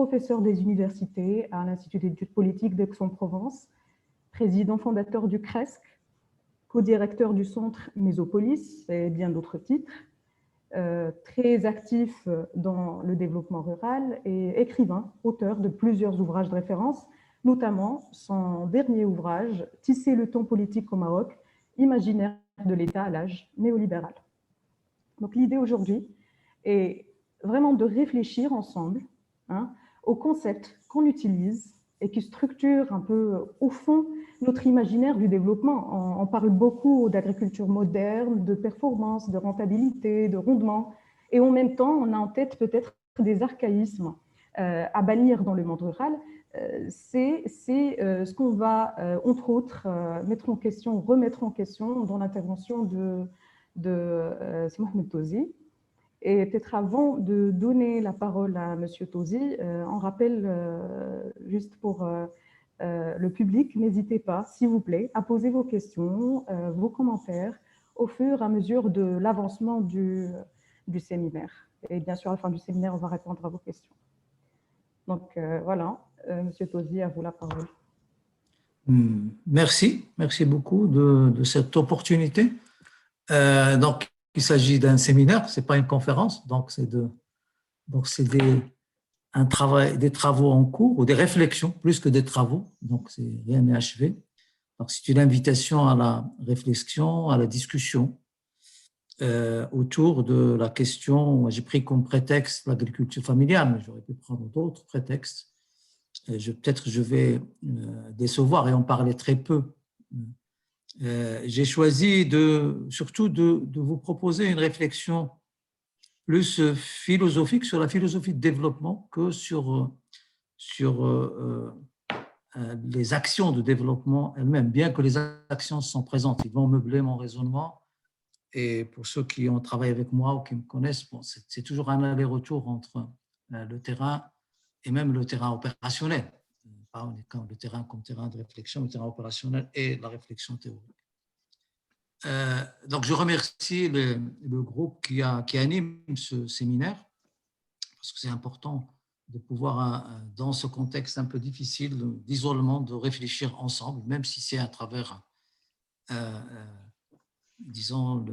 professeur des universités à l'Institut d'études politiques d'Aix-en-Provence, président fondateur du CRESC, co-directeur du centre Mésopolis et bien d'autres titres, très actif dans le développement rural et écrivain, auteur de plusieurs ouvrages de référence, notamment son dernier ouvrage, Tisser le temps politique au Maroc, imaginaire de l'État à l'âge néolibéral. Donc l'idée aujourd'hui est vraiment de réfléchir ensemble aux concepts qu'on utilise et qui structurent un peu, au fond, notre imaginaire du développement. On parle beaucoup d'agriculture moderne, de performance, de rentabilité, de rendement, et en même temps, on a en tête peut-être des archaïsmes à bannir dans le monde rural. C'est ce qu'on va, entre autres, mettre en question, remettre en question dans l'intervention de Mohamed Touzi. Et peut-être avant de donner la parole à M. Touzi, on rappelle, juste pour le public, n'hésitez pas, s'il vous plaît, à poser vos questions, vos commentaires au fur et à mesure de l'avancement du séminaire. Et bien sûr, à la fin du séminaire, on va répondre à vos questions. Donc voilà, M. Touzi, à vous la parole. Merci beaucoup de cette opportunité. Donc, il s'agit d'un séminaire, ce n'est pas une conférence, donc c'est des travaux en cours ou des réflexions plus que des travaux, donc rien n'est achevé. Donc, c'est une invitation à la réflexion, à la discussion autour de la question. J'ai pris comme prétexte l'agriculture familiale, mais j'aurais pu prendre d'autres prétextes. Peut-être je vais décevoir et en parler très peu. J'ai choisi surtout de vous proposer une réflexion plus philosophique sur la philosophie de développement que sur les actions de développement elles-mêmes, bien que les actions sont présentes. Ils vont meubler mon raisonnement. Et pour ceux qui ont travaillé avec moi ou qui me connaissent, bon, c'est toujours un aller-retour entre le terrain et même le terrain opérationnel. Pas uniquement le terrain comme terrain de réflexion, le terrain opérationnel et la réflexion théorique. Donc, je remercie le groupe qui anime ce séminaire, parce que c'est important de pouvoir, dans ce contexte un peu difficile d'isolement, de réfléchir ensemble, même si c'est à travers, disons,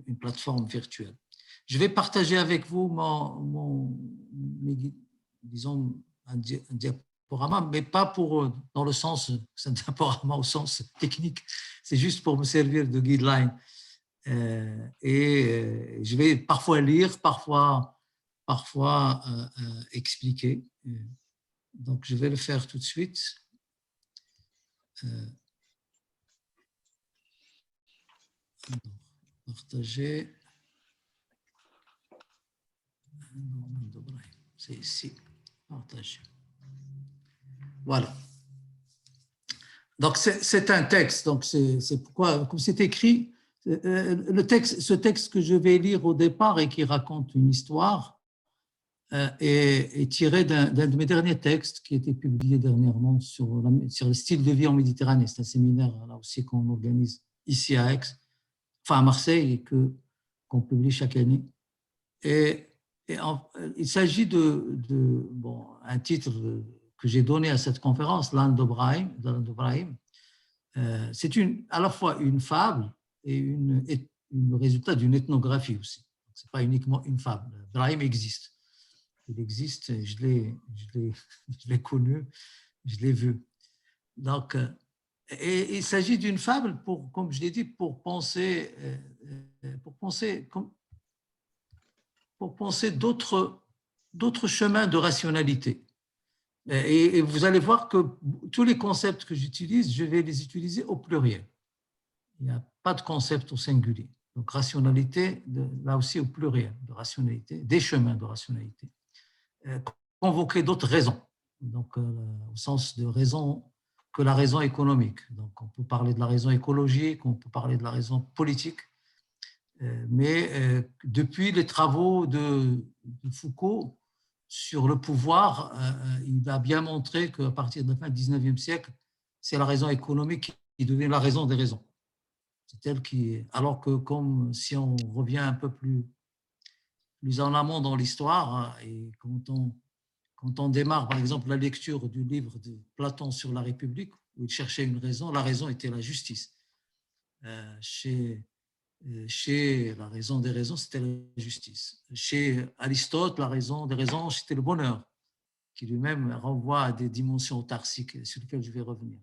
une plateforme virtuelle. Je vais partager avec vous disons, un diaporama, mais pas dans le sens, c'est un diaporama au sens technique, c'est juste pour me servir de guideline. Je vais parfois lire, parfois expliquer. Donc, je vais le faire tout de suite. Partager. C'est ici. Partager. Voilà. Donc, c'est un texte. Donc, c'est pourquoi, comme c'est écrit, ce texte que je vais lire au départ et qui raconte une histoire est tiré d'un de mes derniers textes qui a été publié dernièrement sur le style de vie en Méditerranée. C'est un séminaire là aussi qu'on organise ici à Aix, enfin à Marseille, et qu'on publie chaque année. Il s'agit un titre que j'ai donné à cette conférence, Land of Brahim. C'est à la fois une fable et le résultat d'une ethnographie aussi. Ce n'est pas uniquement une fable. Brahim existe. Il existe, je l'ai connu, je l'ai vu. Donc, et il s'agit d'une fable, comme je l'ai dit, pour penser d'autres chemins de rationalité. Et vous allez voir que tous les concepts que j'utilise, je vais les utiliser au pluriel. Il n'y a pas de concept au singulier. Donc, rationalité, là aussi au pluriel, de rationalité, des chemins de rationalité. Convoquer d'autres raisons, donc au sens de raison que la raison économique. Donc, on peut parler de la raison écologique, on peut parler de la raison politique, mais depuis les travaux de Foucault sur le pouvoir, il a bien montré qu'à partir de la fin du 19e siècle, c'est la raison économique qui devient la raison des raisons. C'est elle qui, alors que comme si on revient un peu plus en amont dans l'histoire, et quand quand on démarre, par exemple, la lecture du livre de Platon sur la République, où il cherchait une raison, la raison était la justice. Chez la raison des raisons, c'était la justice. Chez Aristote, la raison des raisons, c'était le bonheur, qui lui-même renvoie à des dimensions autarciques sur lesquelles je vais revenir.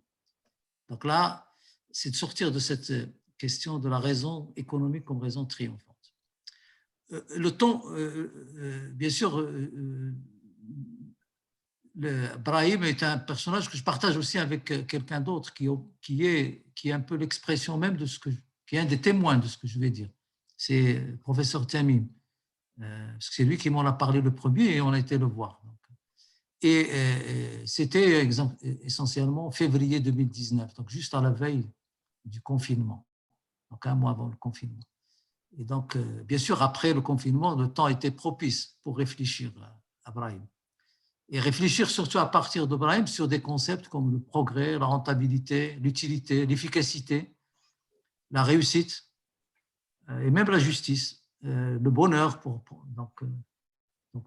Donc là, c'est de sortir de cette question de la raison économique comme raison triomphante. Le ton, bien sûr, Brahim est un personnage que je partage aussi avec quelqu'un d'autre qui est un peu l'expression même de ce que, qui est un des témoins de ce que je vais dire. C'est le professeur Tamim, parce que c'est lui qui m'en a parlé le premier et on a été le voir. Donc. Et c'était essentiellement février 2019, donc juste à la veille du confinement, donc un mois avant le confinement. Et donc, bien sûr, après le confinement, le temps était propice pour réfléchir à Brahim. Et réfléchir surtout à partir de Brahim sur des concepts comme le progrès, la rentabilité, l'utilité, l'efficacité, la réussite et même la justice, le bonheur, donc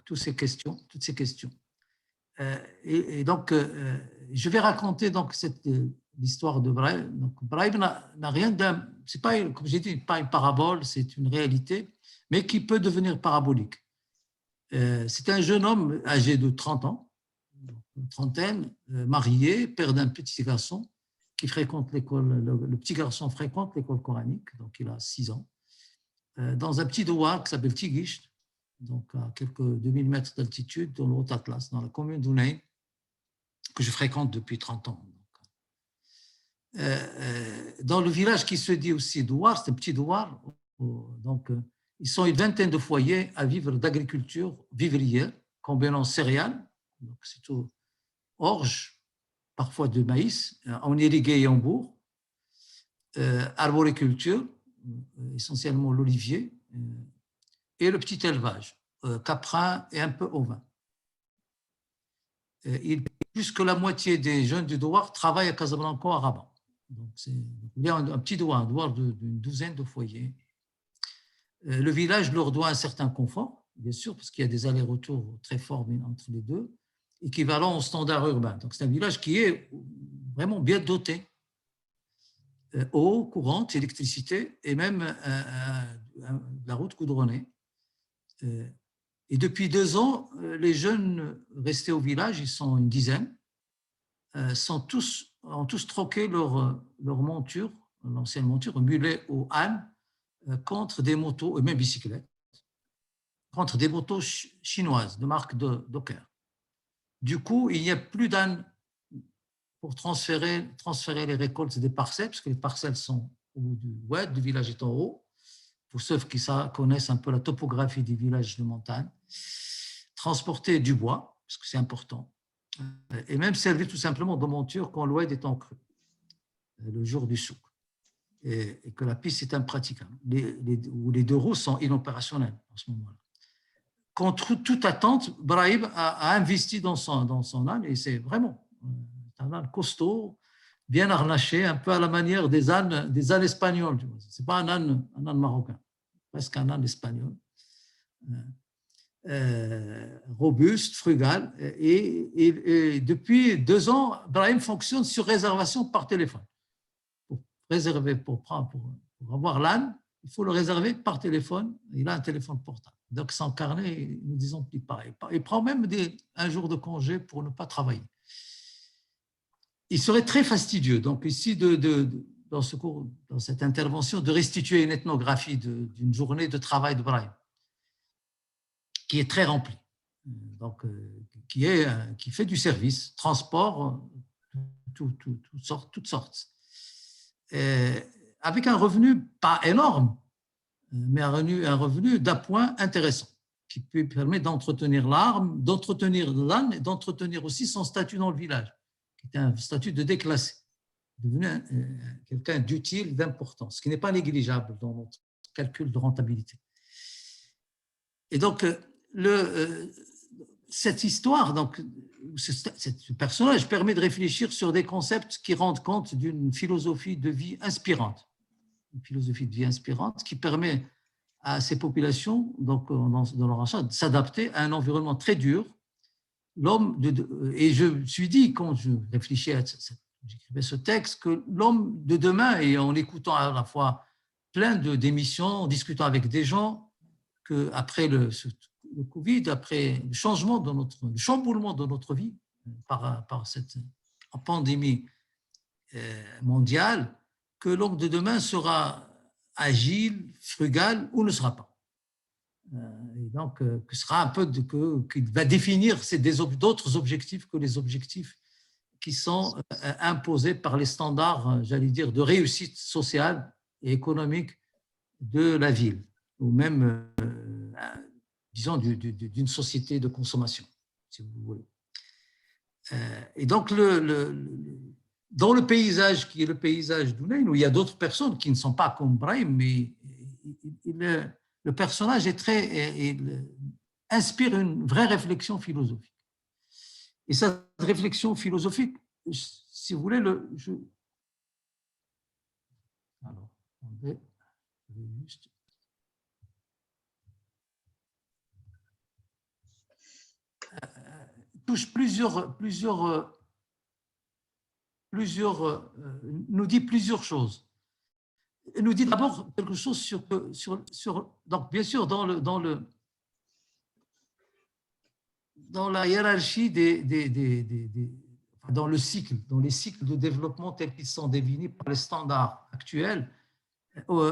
toutes ces questions. Et donc, je vais raconter donc l'histoire de Brahim. Donc, Brahim n'a rien d'un, c'est pas, comme j'ai dit, pas une parabole, c'est une réalité, mais qui peut devenir parabolique. C'est un jeune homme âgé de 30 ans, une trentaine, marié, père d'un petit garçon qui fréquente l'école. Le petit garçon fréquente l'école coranique, donc il a 6 ans, dans un petit douar qui s'appelle Tigisht, donc à quelques 2000 mètres d'altitude, dans le Haut-Atlas, dans la commune d'Ounaï, que je fréquente depuis 30 ans. Dans le village qui se dit aussi douar, c'est un petit douar, donc ils sont une vingtaine de foyers à vivre d'agriculture vivrière, combinant céréales, donc c'est tout, orge, parfois de maïs, en irrigué et en bourg, arboriculture, essentiellement l'olivier, et le petit élevage, caprin et un peu ovin. Plus que la moitié des jeunes du douar travaillent à Casablanca, à Rabat. Donc il y a un petit douar, d'une douzaine de foyers. Le village leur doit un certain confort, bien sûr, parce qu'il y a des allers-retours très forts entre les deux, équivalent au standard urbain. Donc c'est un village qui est vraiment bien doté. Eau courante, électricité et même la route goudronnée. Et depuis 2 ans, les jeunes restés au village, ils sont une dizaine, ont tous troqué leur monture, l'ancienne monture, mulet ou âne, contre des motos, et même bicyclettes, contre des motos chinoises de marque Docker. Du coup, il n'y a plus d'âne pour transférer les récoltes des parcelles, parce que les parcelles sont au bout du oued, le village est en haut, pour ceux qui connaissent un peu la topographie des villages de montagne, transporter du bois, parce que c'est important, et même servir tout simplement de monture quand l'oued est en creux, le jour du souk, et que la piste est impraticable, où les 2 roues sont inopérationnelles en ce moment-là. Contre toute attente, Brahim a investi dans son âne, et c'est vraiment un âne costaud, bien harnaché, un peu à la manière des ânes espagnols. Ce n'est pas un âne marocain, presque un âne espagnol. Robuste, frugal. Et depuis 2 ans, Brahim fonctionne sur réservation par téléphone. Pour avoir l'âne, il faut le réserver par téléphone. Il a un téléphone portable. Donc, sans carnet, nous disons qu'il pareil. Il prend même un jour de congé pour ne pas travailler. Il serait très fastidieux, donc ici, dans cette intervention, de restituer une ethnographie d'une journée de travail de Brahim, qui est très remplie, donc qui fait du service, transport, toutes sortes. Avec un revenu pas énorme, mais un revenu d'appoint intéressant, qui peut permettre d'entretenir l'âne et d'entretenir aussi son statut dans le village, qui est un statut de déclassé, devenu quelqu'un d'utile, d'important, ce qui n'est pas négligeable dans notre calcul de rentabilité. Et donc, cette histoire, donc, ce personnage permet de réfléchir sur des concepts qui rendent compte d'une philosophie de vie inspirante. Une philosophie de vie inspirante qui permet à ces populations, donc, dans leur achat, de s'adapter à un environnement très dur, et je me suis dit, quand je réfléchissais j'écrivais ce texte, que l'homme de demain, et en écoutant à la fois plein d'émissions, en discutant avec des gens, qu'après le Covid, après le chamboulement de notre vie par cette pandémie mondiale, que l'homme de demain sera agile, frugal ou ne sera pas. Et donc, que sera un peu qu'il va définir d'autres objectifs que les objectifs qui sont imposés par les standards, j'allais dire, de réussite sociale et économique de la ville, ou même, disons, d'une société de consommation, si vous voulez. Et donc, dans le paysage qui est le paysage d'Ounaïn, où il y a d'autres personnes qui ne sont pas comme Brahim, mais le personnage inspire une vraie réflexion philosophique. Et cette réflexion philosophique, si vous voulez, alors, je vais juste... touche nous dit plusieurs choses. Il nous dit d'abord quelque chose donc bien sûr dans la hiérarchie dans les cycles de développement tels qu'ils sont définis par les standards actuels,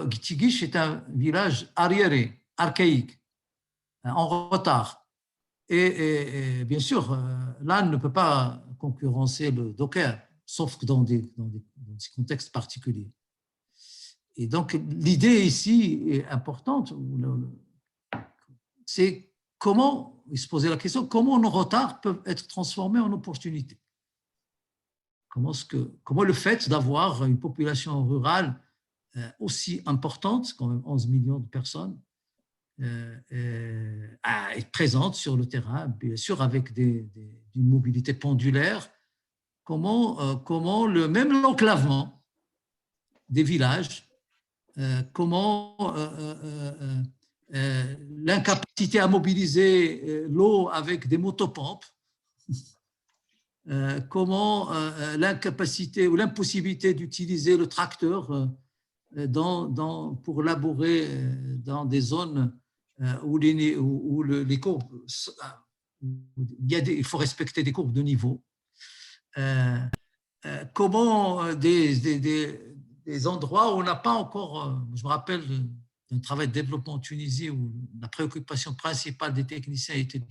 Gitigish est un village arriéré, archaïque, en retard. Et bien sûr, l'âne ne peut pas concurrencer le Docker, sauf que dans des contextes particuliers. Et donc, l'idée ici est importante, c'est comment, il se posait la question, comment nos retards peuvent être transformés en opportunités. Comment le fait d'avoir une population rurale aussi importante, quand même 11 millions de personnes, est présente sur le terrain, bien sûr avec d'une mobilité pendulaire, comment même l'enclavement des villages, comment l'incapacité à mobiliser l'eau avec des motopompes, comment l'incapacité ou l'impossibilité d'utiliser le tracteur pour labourer dans des zones où les courbes, il faut respecter des courbes de niveau. Comment des endroits où on n'a pas encore, je me rappelle d'un travail de développement en Tunisie où la préoccupation principale des techniciens était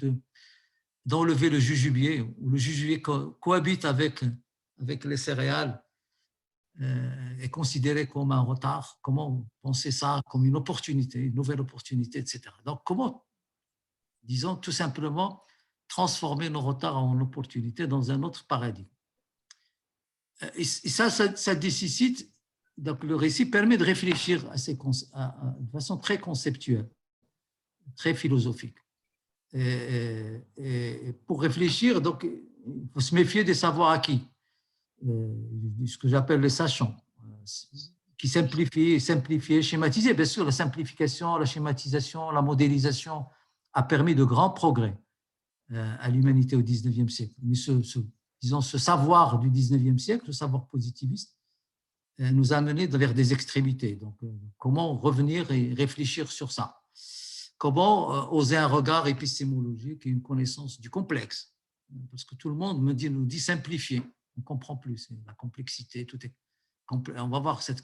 d'enlever le jujubier, où le jujubier cohabite avec les céréales, est considéré comme un retard, comment penser ça comme une opportunité, une nouvelle opportunité, etc. Donc, comment, disons tout simplement, transformer nos retards en opportunités dans un autre paradigme. Et ça nécessite, donc le récit permet de réfléchir de façon très conceptuelle, très philosophique. Et pour réfléchir, donc, il faut se méfier des savoirs acquis, ce que j'appelle les sachants, qui simplifient, schématisent. Bien sûr, la simplification, la schématisation, la modélisation a permis de grands progrès à l'humanité au XIXe siècle. Mais ce savoir du XIXe siècle, le savoir positiviste, nous a amené vers des extrémités. Donc, comment revenir et réfléchir sur ça? Comment oser un regard épistémologique et une connaissance du complexe? Parce que tout le monde nous dit simplifier. On ne comprend plus, c'est la complexité, tout est complexe. On va voir ce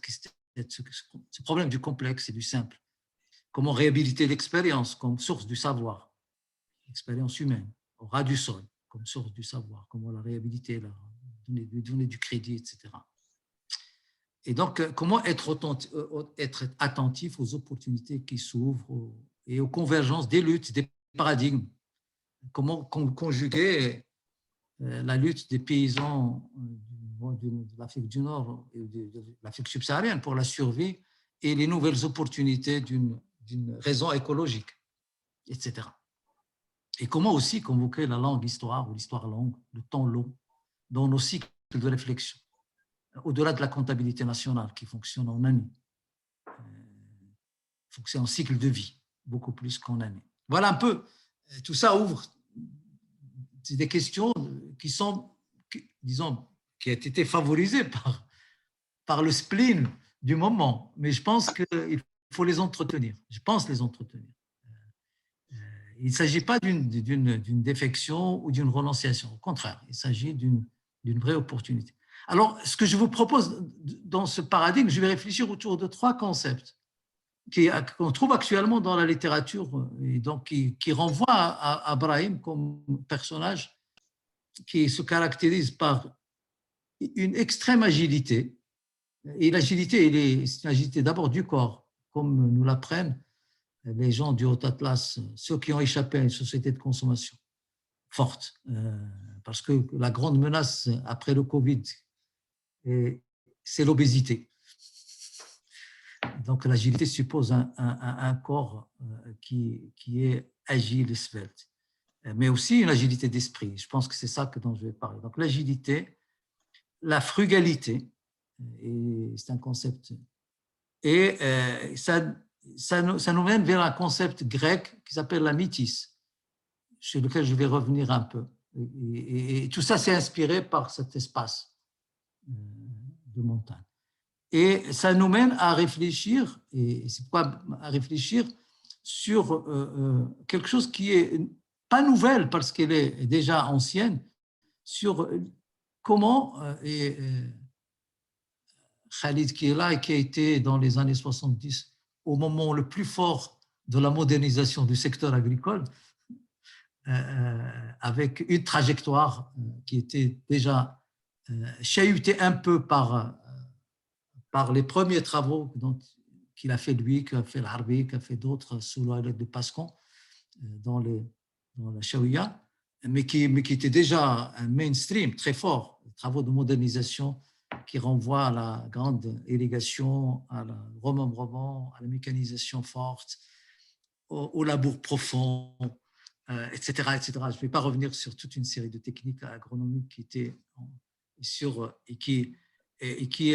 problème du complexe et du simple. Comment réhabiliter l'expérience comme source du savoir, l'expérience humaine, au ras du sol, comme source du savoir, comment la réhabiliter, lui donner du crédit, etc. Et donc, comment être attentif aux opportunités qui s'ouvrent et aux convergences des luttes, des paradigmes. Comment conjuguer la lutte des paysans de l'Afrique du Nord et de l'Afrique subsaharienne pour la survie et les nouvelles opportunités d'une raison écologique, etc. Et comment aussi convoquer la langue histoire ou l'histoire longue, le temps long, dans nos cycles de réflexion, au-delà de la comptabilité nationale qui fonctionne en années, fonctionne en cycle de vie, beaucoup plus qu'en années. Voilà un peu, tout ça ouvre c'est des questions qui sont, disons, qui ont été favorisées par le spleen du moment. Mais je pense qu'il faut les entretenir. Je pense les entretenir. Il ne s'agit pas d'une défection ou d'une renonciation. Au contraire, il s'agit d'une vraie opportunité. Alors, ce que je vous propose dans ce paradigme, je vais réfléchir autour de 3 concepts qu'on trouve actuellement dans la littérature et donc qui renvoient à Brahim comme personnage qui se caractérise par une extrême agilité. Et l'agilité, c'est une agilité d'abord du corps, comme nous l'apprennent les gens du haut Atlas, ceux qui ont échappé à une société de consommation forte, parce que la grande menace après le Covid, c'est l'obésité. Donc l'agilité suppose un corps qui est agile et svelte, mais aussi une agilité d'esprit. Je pense que c'est ça dont je vais parler. Donc l'agilité, la frugalité, et c'est un concept, et ça nous mène vers un concept grec qui s'appelle la mythis, sur lequel je vais revenir un peu. Et tout ça s'est inspiré par cet espace de montagne. Et ça nous mène à réfléchir, et c'est pourquoi à réfléchir sur quelque chose qui est pas nouvelle parce qu'elle est déjà ancienne, sur comment, et Khalid qui est là et qui a été dans les années 70 au moment le plus fort de la modernisation du secteur agricole, avec une trajectoire qui était déjà chahutée un peu par les premiers travaux qu'il a fait lui, qu'a fait l'Arbi, qu'a fait d'autres sous l'aide de Pascon dans la Shawiya, mais qui était déjà un mainstream très fort, les travaux de modernisation qui renvoient à la grande irrigation, à la remembrement, à la mécanisation forte, au labour profond, etc., etc. Je ne vais pas revenir sur toute une série de techniques agronomiques qui étaient et qui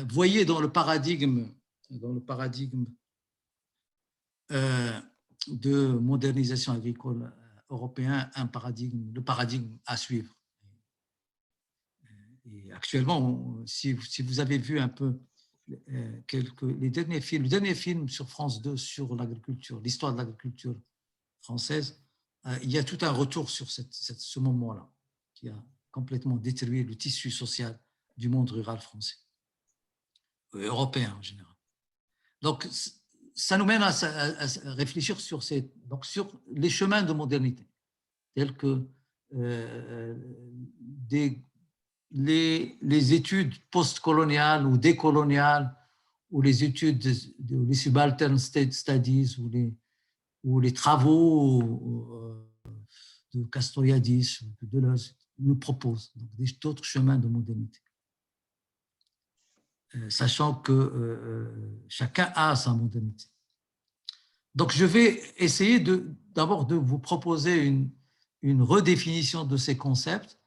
voyez dans le paradigme de modernisation agricole européen le paradigme à suivre. Et actuellement, si vous avez vu un peu le dernier film sur France 2 sur l'agriculture, l'histoire de l'agriculture française, il y a tout un retour sur ce moment-là qui a complètement détruit le tissu social du monde rural français, européen en général. Donc, ça nous mène à réfléchir sur les chemins de modernité, tels que les études postcoloniales ou décoloniales, ou les études les subaltern studies, ou les travaux de Castoriadis, de Deleuze, nous proposent d'autres chemins de modernité. Sachant que chacun a sa modernité. Donc, je vais essayer d'abord de vous proposer une redéfinition de ces concepts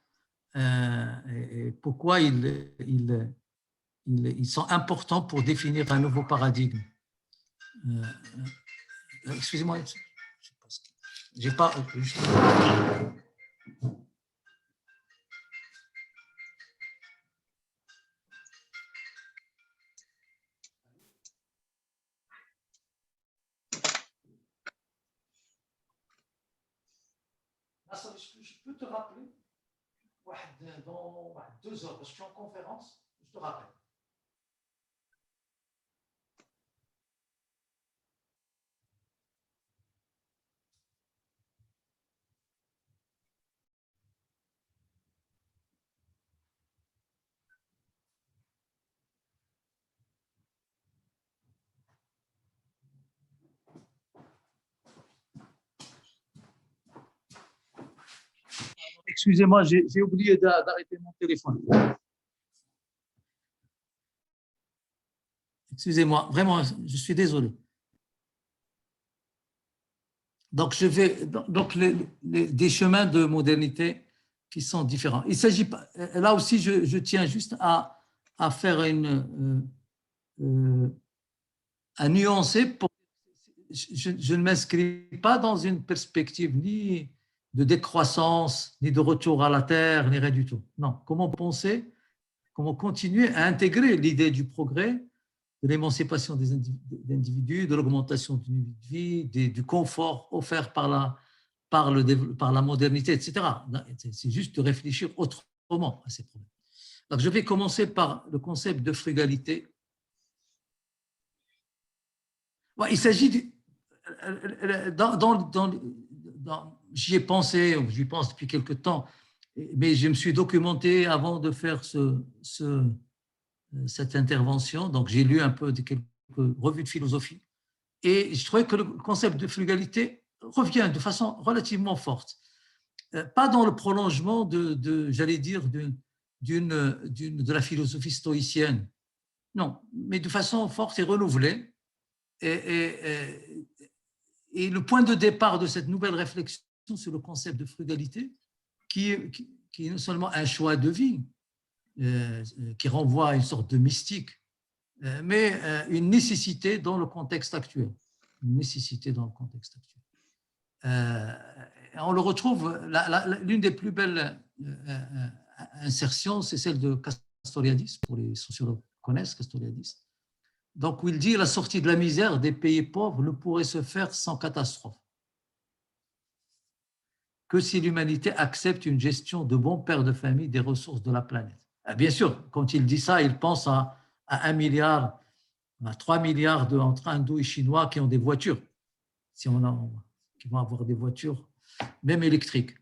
et pourquoi ils sont importants pour définir un nouveau paradigme. Excusez-moi, j'ai pas. Je peux te rappeler dans 2 heures, parce que je suis en conférence, je te rappelle. Excusez-moi, j'ai oublié d'arrêter mon téléphone. Excusez-moi, vraiment, je suis désolé. Donc, des chemins de modernité qui sont différents. Il s'agit pas, là aussi, je tiens juste à faire à nuancer. Je ne m'inscris pas dans une perspective ni de décroissance, ni de retour à la terre, ni rien du tout. Non, comment penser, comment continuer à intégrer l'idée du progrès, de l'émancipation des individus, de l'augmentation du niveau de vie, du confort offert par la modernité, etc. C'est juste de réfléchir autrement à ces problèmes. Donc, je vais commencer par le concept de frugalité. Bon, il s'agit j'y ai pensé, j'y pense depuis quelque temps, mais je me suis documenté avant de faire cette intervention. Donc, j'ai lu un peu quelques revues de philosophie et je trouvais que le concept de frugalité revient de façon relativement forte. Pas dans le prolongement j'allais dire, de la philosophie stoïcienne, non, mais de façon forte et renouvelée. Et le point de départ de cette nouvelle réflexion sur le concept de frugalité, qui est non seulement un choix de vie, qui renvoie à une sorte de mystique, mais une nécessité dans le contexte actuel. Une nécessité dans le contexte actuel. On le retrouve, l'une des plus belles insertions, c'est celle de Castoriadis, pour les sociologues connaissent Castoriadis. Donc, où il dit la sortie de la misère des pays pauvres ne pourrait se faire sans catastrophe. Que si l'humanité accepte une gestion de bon père de famille des ressources de la planète. Bien sûr, quand il dit ça, il pense à 1 milliard, à 3 milliards entre hindous et chinois qui ont des voitures, qui vont avoir des voitures, même électriques.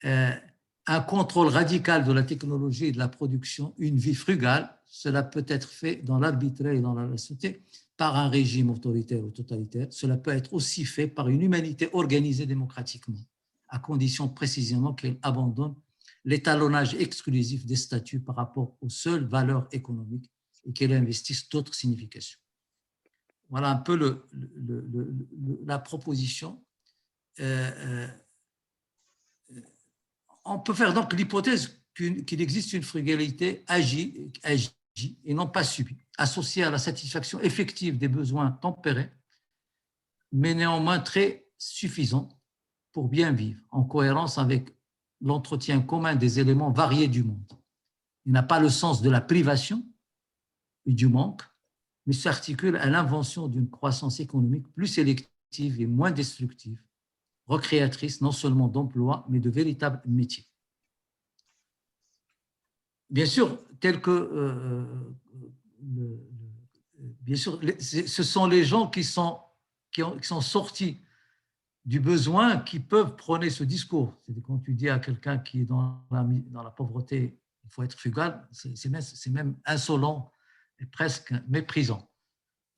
Un contrôle radical de la technologie et de la production, une vie frugale, cela peut être fait dans l'arbitraire et dans la laïcité par un régime autoritaire ou totalitaire. Cela peut être aussi fait par une humanité organisée démocratiquement, à condition précisément qu'elle abandonne l'étalonnage exclusif des statuts par rapport aux seules valeurs économiques et qu'elle investisse d'autres significations. Voilà un peu la proposition. On peut faire donc l'hypothèse qu'il existe une frugalité agie et non pas subie, associée à la satisfaction effective des besoins tempérés, mais néanmoins très suffisants pour bien vivre, en cohérence avec l'entretien commun des éléments variés du monde. Il n'a pas le sens de la privation et du manque, mais s'articule à l'invention d'une croissance économique plus sélective et moins destructive, recréatrice non seulement d'emplois, mais de véritables métiers. Bien sûr, bien sûr, ce sont les gens qui sont sortis du besoin qui peuvent prôner ce discours. C'est quand tu dis à quelqu'un qui est dans la pauvreté, il faut être frugal, c'est même insolent et presque méprisant.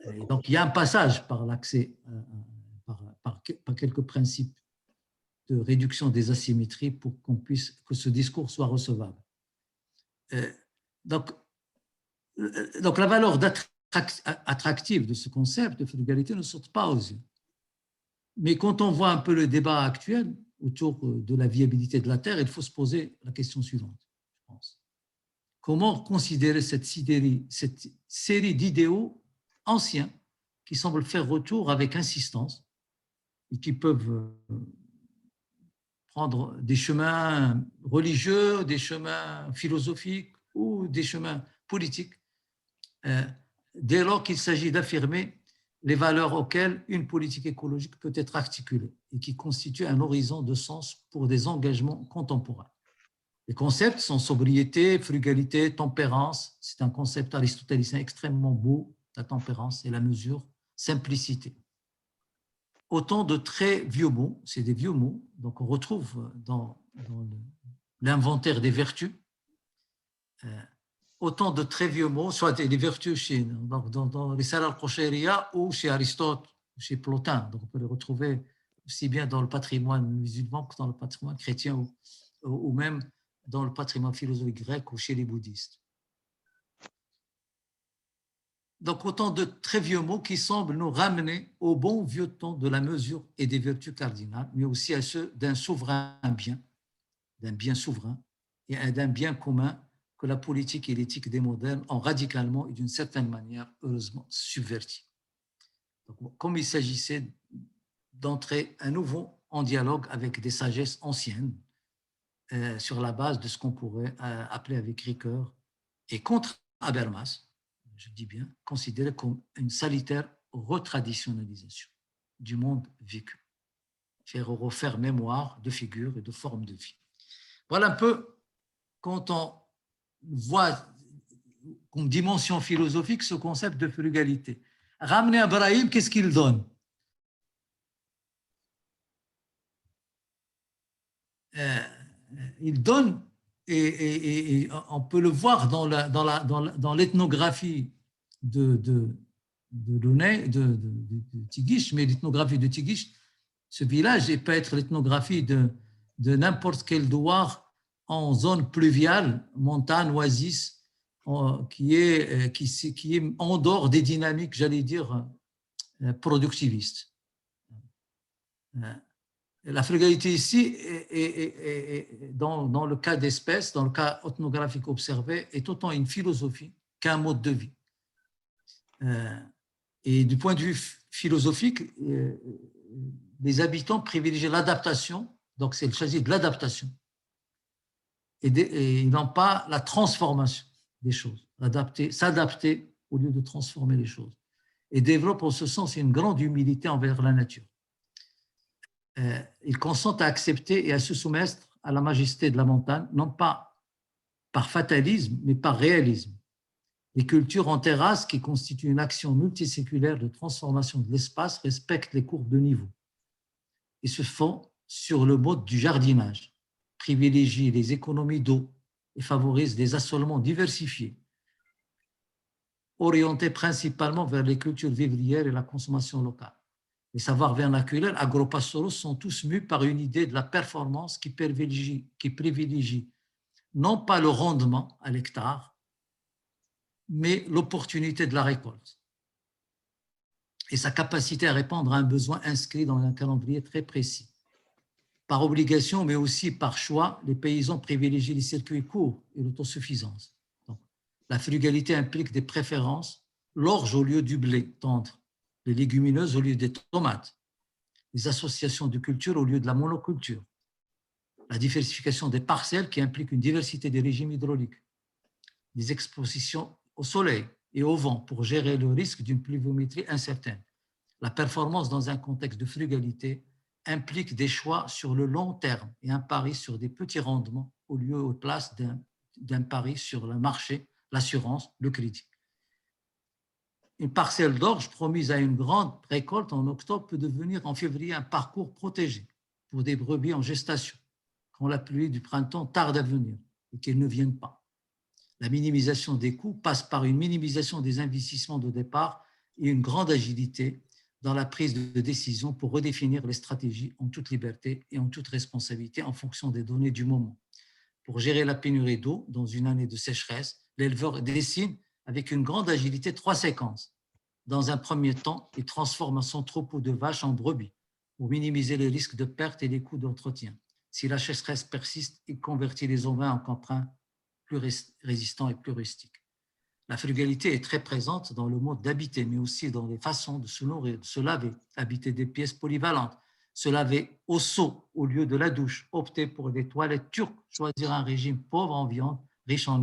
Et donc, il y a un passage par l'accès, par quelques principes de réduction des asymétries pour que ce discours soit recevable. Donc, la valeur attractive de ce concept de frugalité ne saute pas aux yeux. Mais quand on voit un peu le débat actuel autour de la viabilité de la Terre, il faut se poser la question suivante, je pense. Comment considérer cette série d'idéaux anciens qui semblent faire retour avec insistance et qui peuvent prendre des chemins religieux, des chemins philosophiques ou des chemins politiques, dès lors qu'il s'agit d'affirmer les valeurs auxquelles une politique écologique peut être articulée et qui constituent un horizon de sens pour des engagements contemporains. Les concepts sont sobriété, frugalité, tempérance. C'est un concept aristotélicien extrêmement beau, la tempérance et la mesure, simplicité. Autant de très vieux mots, c'est des vieux mots, donc on retrouve dans l'inventaire des vertus, autant de très vieux mots, soit les vertus dans les Salal Khoshéria ou chez Aristote, ou chez Plotin. Donc on peut les retrouver aussi bien dans le patrimoine musulman que dans le patrimoine chrétien ou même dans le patrimoine philosophique grec ou chez les bouddhistes. Donc autant de très vieux mots qui semblent nous ramener au bon vieux temps de la mesure et des vertus cardinales, mais aussi à ceux d'un bien souverain et d'un bien commun que la politique et l'éthique des modernes ont radicalement et d'une certaine manière, heureusement, subverti. Donc, comme il s'agissait d'entrer un nouveau en dialogue avec des sagesses anciennes sur la base de ce qu'on pourrait appeler avec rigueur et contre Habermas, je dis bien, considéré comme une salutaire retraditionnalisation du monde vécu, faire refaire mémoire de figures et de formes de vie. Voilà un peu, quand on voit comme dimension philosophique ce concept de frugalité. Ramener Ibrahim, qu'est-ce qu'il donne? Il donne, et on peut le voir dans l'ethnographie de Tigish, mais l'ethnographie de Tigish, ce village peut être l'ethnographie de n'importe quel douar en zone pluviale, montagne, oasis, qui est en dehors des dynamiques, j'allais dire, productivistes. La frugalité ici, dans le cas d'espèces, dans le cas ethnographique observé, est autant une philosophie qu'un mode de vie. Et du point de vue philosophique, les habitants privilégient l'adaptation, donc c'est le choisi de l'adaptation, et non pas la transformation des choses, s'adapter au lieu de transformer les choses, et développent en ce sens une grande humilité envers la nature. Ils consentent à accepter et à se soumettre à la majesté de la montagne, non pas par fatalisme, mais par réalisme. Les cultures en terrasse, qui constituent une action multiséculaire de transformation de l'espace, respectent les courbes de niveau et se font sur le mode du jardinage, privilégient les économies d'eau et favorisent des assolements diversifiés, orientés principalement vers les cultures vivrières et la consommation locale. Les savoirs vernaculaires agropastoraux sont tous mus par une idée de la performance qui privilégie non pas le rendement à l'hectare, mais l'opportunité de la récolte et sa capacité à répondre à un besoin inscrit dans un calendrier très précis. Par obligation, mais aussi par choix, les paysans privilégient les circuits courts et l'autosuffisance. Donc, la frugalité implique des préférences, l'orge au lieu du blé tendre, les légumineuses au lieu des tomates, les associations de culture au lieu de la monoculture, la diversification des parcelles qui implique une diversité des régimes hydrauliques, des expositions au soleil et au vent pour gérer le risque d'une pluviométrie incertaine. La performance dans un contexte de frugalité implique des choix sur le long terme et un pari sur des petits rendements au lieu ou place d'un pari sur le marché, l'assurance, le crédit. Une parcelle d'orge promise à une grande récolte en octobre peut devenir en février un parcours protégé pour des brebis en gestation, quand la pluie du printemps tarde à venir et qu'elles ne viennent pas. La minimisation des coûts passe par une minimisation des investissements de départ et une grande agilité dans la prise de décision pour redéfinir les stratégies en toute liberté et en toute responsabilité en fonction des données du moment. Pour gérer la pénurie d'eau dans une année de sécheresse, l'éleveur dessine avec une grande agilité 3 séquences. Dans un premier temps, il transforme son troupeau de vaches en brebis pour minimiser les risques de perte et les coûts d'entretien. Si la sécheresse persiste, il convertit les ovins en caprins plus résistants et plus rustiques. La frugalité est très présente dans le mode d'habiter, mais aussi dans les façons de se nourrir, de se laver, habiter des pièces polyvalentes, se laver au seau au lieu de la douche, opter pour des toilettes turques, choisir un régime pauvre en viande, riche en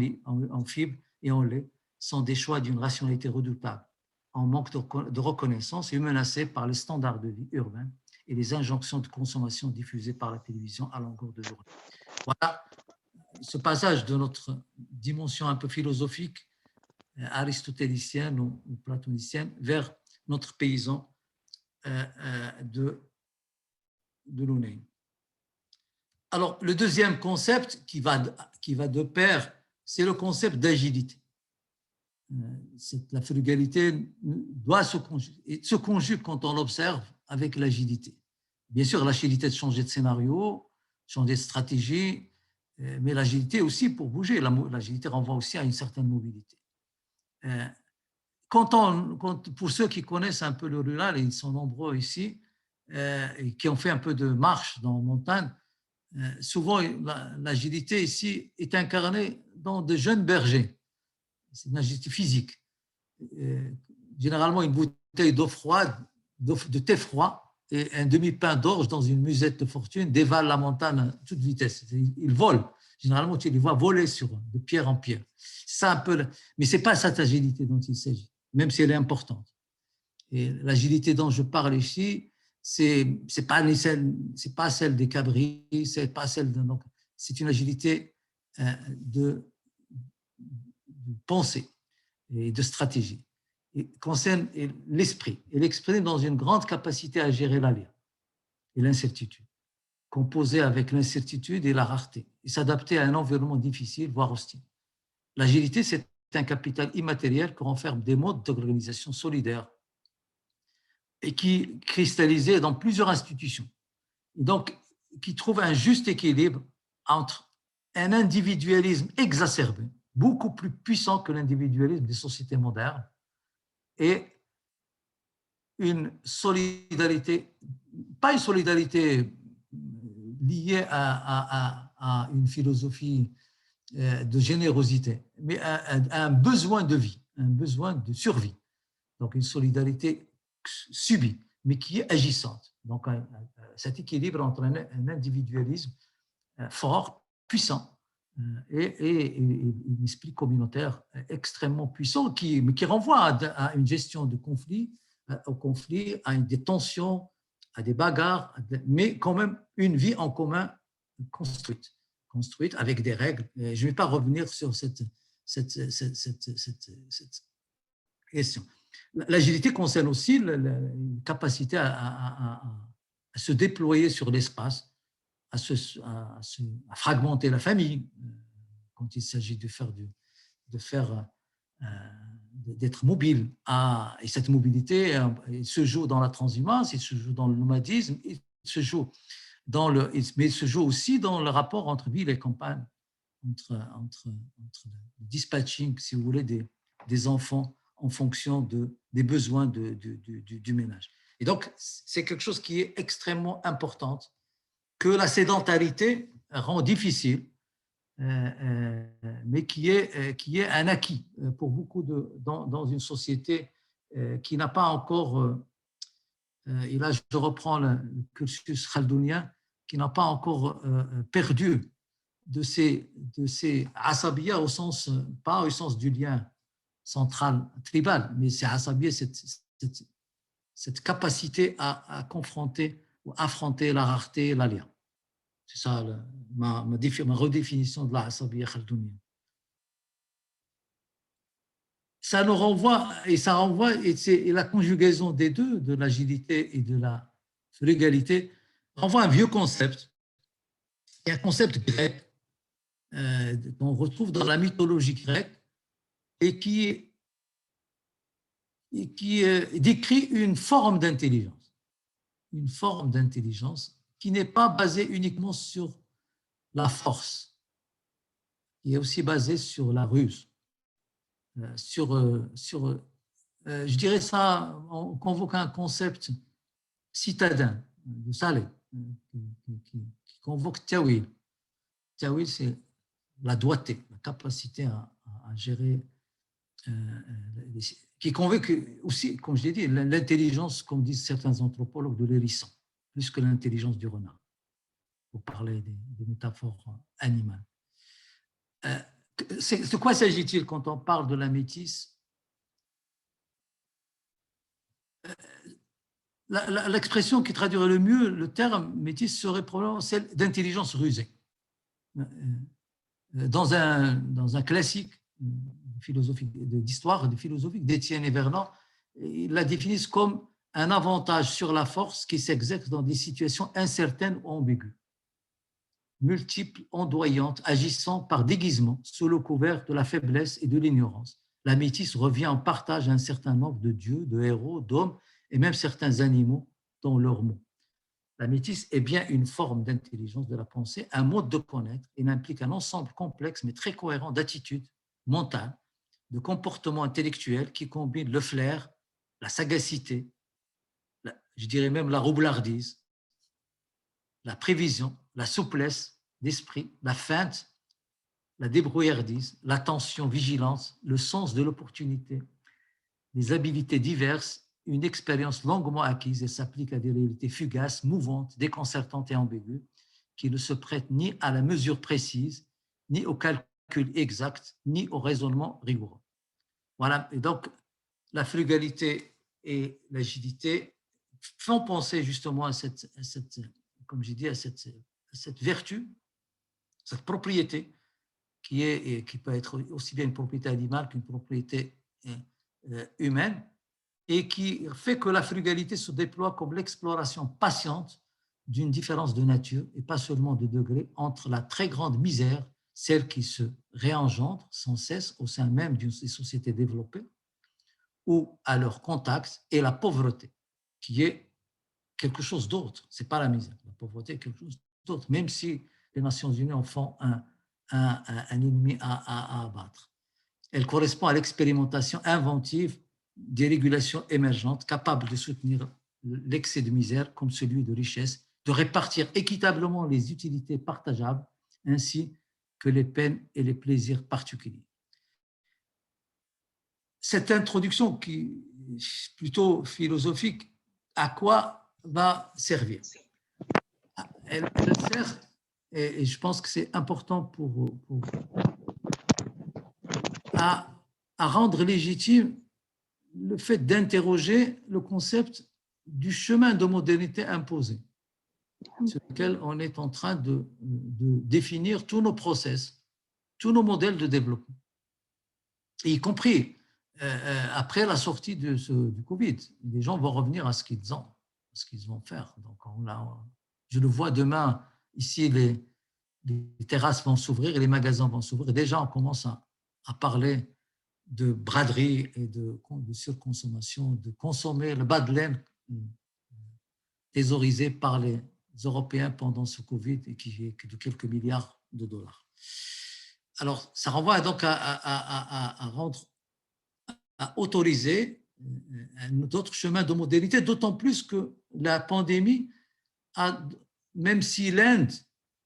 fibres et en lait, sont des choix d'une rationalité redoutable, en manque de reconnaissance et menacés par les standards de vie urbains et les injonctions de consommation diffusées par la télévision à longueur de journée. Voilà ce passage de notre dimension un peu philosophique, aristotélicienne ou platonicienne, vers notre paysan de l'Ounaï. Alors, le deuxième concept qui va de pair, c'est le concept d'agilité. La frugalité doit se conjugue quand on l'observe avec l'agilité. Bien sûr, l'agilité de changer de scénario, changer de stratégie, mais l'agilité aussi pour bouger. L'agilité renvoie aussi à une certaine mobilité. Pour ceux qui connaissent un peu le rural, et ils sont nombreux ici, et qui ont fait un peu de marche dans la montagne, souvent l'agilité ici est incarnée dans de jeunes bergers. C'est une agilité physique. Généralement, une bouteille d'eau froide, de thé froid, et un demi-pain d'orge dans une musette de fortune dévale la montagne à toute vitesse. Il vole. Généralement, tu les vois voler de pierre en pierre. C'est ça un peu, mais ce n'est pas cette agilité dont il s'agit, même si elle est importante. Et l'agilité dont je parle ici, c'est pas celle des cabris, c'est pas celle de, donc c'est une agilité de pensée et de stratégie. Et concerne l'esprit. Et l'exprimer dans une grande capacité à gérer l'aléa et l'incertitude, composer avec l'incertitude et la rareté, et s'adapter à un environnement difficile, voire hostile. L'agilité, c'est un capital immatériel qui renferme des modes d'organisation solidaire et qui cristallisé dans plusieurs institutions. Et donc, qui trouve un juste équilibre entre un individualisme exacerbé, beaucoup plus puissant que l'individualisme des sociétés modernes, et une solidarité, pas une solidarité liée à une philosophie de générosité, mais à un besoin de vie, un besoin de survie. Donc une solidarité subie, mais qui est agissante. Donc cet équilibre entre un individualisme fort, puissant, et un esprit communautaire extrêmement puissant mais qui renvoie à une gestion de conflit, au conflit, à des tensions, à des bagarres, mais quand même une vie en commun construite avec des règles. Je ne vais pas revenir sur cette question. L'agilité concerne aussi la capacité à se déployer sur l'espace, à fragmenter la famille quand il s'agit d'être mobile. Et cette mobilité se joue dans la transhumance, il se joue dans le nomadisme, mais il se joue aussi dans le rapport entre ville et campagne, entre le dispatching, si vous voulez, des enfants en fonction des besoins du ménage. Et donc, c'est quelque chose qui est extrêmement important, que la sédentarité rend difficile, mais qui est un acquis pour beaucoup dans une société qui n'a pas encore, et là je reprends le cursus khaldounien, qui n'a pas encore perdu de ces asabiyas pas au sens du lien central tribal, mais c'est asabiyya, cette capacité à confronter ou affronter la rareté et l'alien. C'est ça ma redéfinition de la asabiyya khaldounienne. Ça nous renvoie, et la conjugaison des deux, de l'agilité et de l'égalité, renvoie à un vieux concept, et un concept grec qu'on retrouve dans la mythologie grecque et qui décrit une forme d'intelligence qui n'est pas basée uniquement sur la force, qui est aussi basée sur la ruse, je dirais ça en convoquant un concept citadin de Saleh, qui convoque Tawil. Tawil, c'est la doigté, la capacité à gérer, qui convoque aussi, comme je l'ai dit, l'intelligence, comme disent certains anthropologues, de l'hérisson, plus que l'intelligence du renard, pour parler des métaphores animales. De quoi s'agit-il quand on parle de la métisse? L'expression qui traduirait le mieux le terme métisse serait probablement celle d'intelligence rusée. Dans un classique d'histoire philosophique d'Étienne et Verlan, ils la définissent comme un avantage sur la force qui s'exerce dans des situations incertaines ou ambiguës, multiples, ondoyantes, agissant par déguisement sous le couvert de la faiblesse et de l'ignorance. La métisse revient en partage à un certain nombre de dieux, de héros, d'hommes et même certains animaux dans leurs mots. La métisse est bien une forme d'intelligence de la pensée, un mode de connaître. Il implique un ensemble complexe mais très cohérent d'attitudes mentales, de comportements intellectuels qui combinent le flair, la sagacité, je dirais même la roublardise, la prévision, la souplesse d'esprit, la feinte, la débrouillardise, l'attention, vigilance, le sens de l'opportunité, les habiletés diverses une expérience longuement acquise et s'applique à des réalités fugaces, mouvantes, déconcertantes et ambiguës, qui ne se prêtent ni à la mesure précise, ni au calcul exact, ni au raisonnement rigoureux. Voilà, et donc la frugalité et l'agilité font penser justement à cette comme j'ai dit, à cette vertu, cette propriété qui peut être aussi bien une propriété animale qu'une propriété humaine, et qui fait que la frugalité se déploie comme l'exploration patiente d'une différence de nature et pas seulement de degré entre la très grande misère, celle qui se réengendre sans cesse au sein même d'une société développée, ou à leur contact, et la pauvreté, qui est quelque chose d'autre. Ce n'est pas la misère. La pauvreté est quelque chose d'autre, même si les Nations Unies en font un ennemi à abattre. Elle correspond à l'expérimentation inventive des régulations émergentes capables de soutenir l'excès de misère comme celui de richesse, de répartir équitablement les utilités partageables ainsi que les peines et les plaisirs particuliers. Cette introduction qui est plutôt philosophique, à quoi va servir? Elle sert, et je pense que c'est important à rendre légitime le fait d'interroger le concept du chemin de modernité imposé, sur lequel on est en train de définir tous nos process, tous nos modèles de développement, y compris après la sortie du Covid. Les gens vont revenir à ce qu'ils ont, à ce qu'ils vont faire. Donc je le vois demain, ici, les terrasses vont s'ouvrir et les magasins vont s'ouvrir. Déjà, on commence à parler de braderie et de surconsommation, de consommer le bas de laine thésaurisé par les Européens pendant ce Covid et qui est de quelques milliards de dollars. Alors, ça renvoie donc à autoriser d'autres chemins de modernité, d'autant plus que la pandémie, même si l'Inde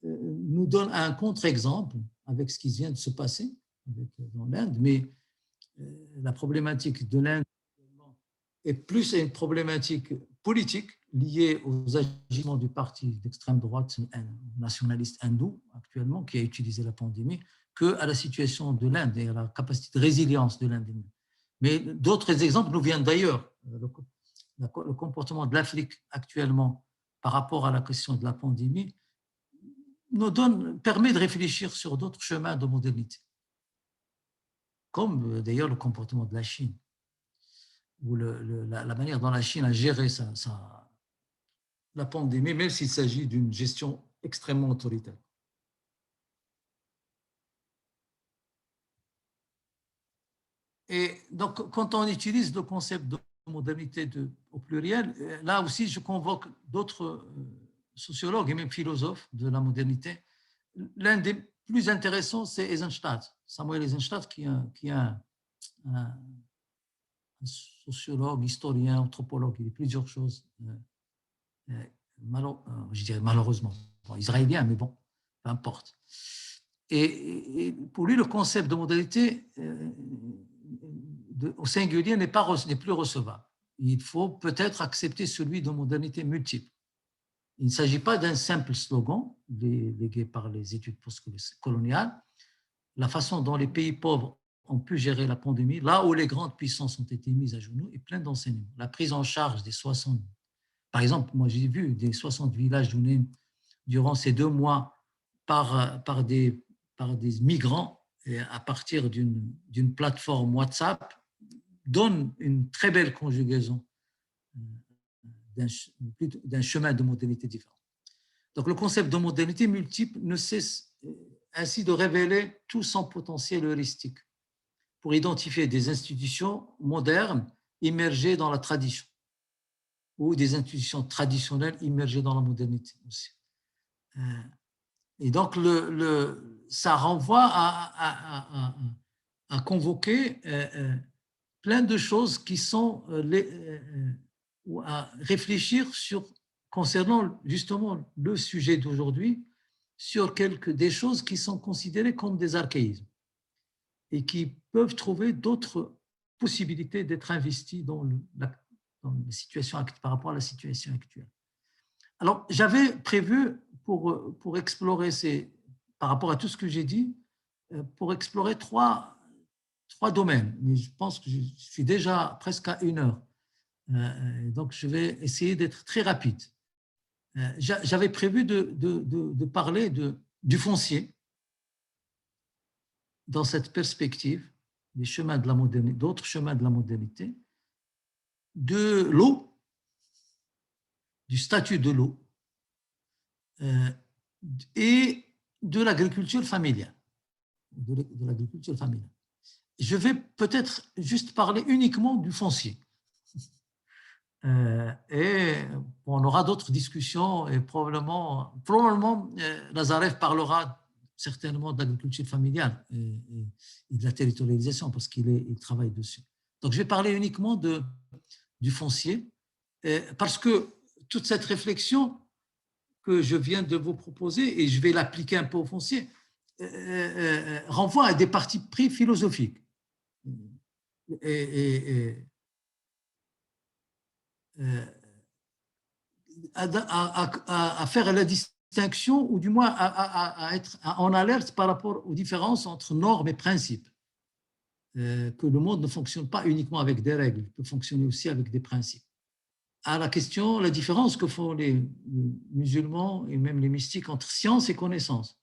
nous donne un contre-exemple avec ce qui vient de se passer dans l'Inde, mais la problématique de l'Inde est plus une problématique politique liée aux agissements du parti d'extrême droite nationaliste hindou actuellement, qui a utilisé la pandémie, qu'à la situation de l'Inde et à la capacité de résilience de l'Inde. Mais d'autres exemples nous viennent d'ailleurs. Le comportement de l'Afrique actuellement par rapport à la question de la pandémie permet de réfléchir sur d'autres chemins de modernité, comme d'ailleurs le comportement de la Chine, ou la manière dont la Chine a géré la pandémie, même s'il s'agit d'une gestion extrêmement autoritaire. Et donc, quand on utilise le concept de modernité au pluriel, là aussi, je convoque d'autres sociologues et même philosophes de la modernité. L'un des plus intéressants, c'est Eisenstadt, Samuel Eisenstadt, qui est un sociologue, historien, anthropologue, il est plusieurs choses. Je dirais malheureusement, israélien, mais bon, peu importe. Et pour lui, le concept de modernité au singulier n'est plus recevable. Il faut peut-être accepter celui de modernité multiple. Il ne s'agit pas d'un simple slogan légué par les études postcoloniales. La façon dont les pays pauvres ont pu gérer la pandémie, là où les grandes puissances ont été mises à genoux, est plein d'enseignements. La prise en charge des 60, par exemple, moi j'ai vu des 60 villages donnés durant ces 2 mois par des migrants à partir d'une plateforme WhatsApp, donne une très belle conjugaison d'un chemin de modernité différent. Donc le concept de modernité multiple ne cesse ainsi de révéler tout son potentiel heuristique pour identifier des institutions modernes immergées dans la tradition ou des institutions traditionnelles immergées dans la modernité aussi. Et donc, ça renvoie à convoquer plein de choses qui sont ou à réfléchir concernant justement le sujet d'aujourd'hui, sur des choses qui sont considérées comme des archaïsmes et qui peuvent trouver d'autres possibilités d'être investies dans par rapport à la situation actuelle. Alors, j'avais prévu pour explorer par rapport à tout ce que j'ai dit, pour explorer trois domaines. Mais je pense que je suis déjà presque à 1 heure. Donc, je vais essayer d'être très rapide. J'avais prévu de parler du foncier dans cette perspective, des chemins de la modernité, d'autres chemins de la modernité, de l'eau, du statut de l'eau et de l'agriculture familiale. De l'agriculture familiale. Je vais peut-être juste parler uniquement du foncier. Et on aura d'autres discussions et probablement Nazareth parlera certainement de l'agriculture familiale et de la territorialisation parce qu'il travaille dessus. Donc, je vais parler uniquement du foncier parce que toute cette réflexion que je viens de vous proposer, et je vais l'appliquer un peu au foncier, renvoie à des partis pris philosophiques. À faire la distinction, ou du moins à être en alerte par rapport aux différences entre normes et principes. Que le monde ne fonctionne pas uniquement avec des règles, il peut fonctionner aussi avec des principes. À la question, la différence que font les musulmans et même les mystiques entre science et connaissance.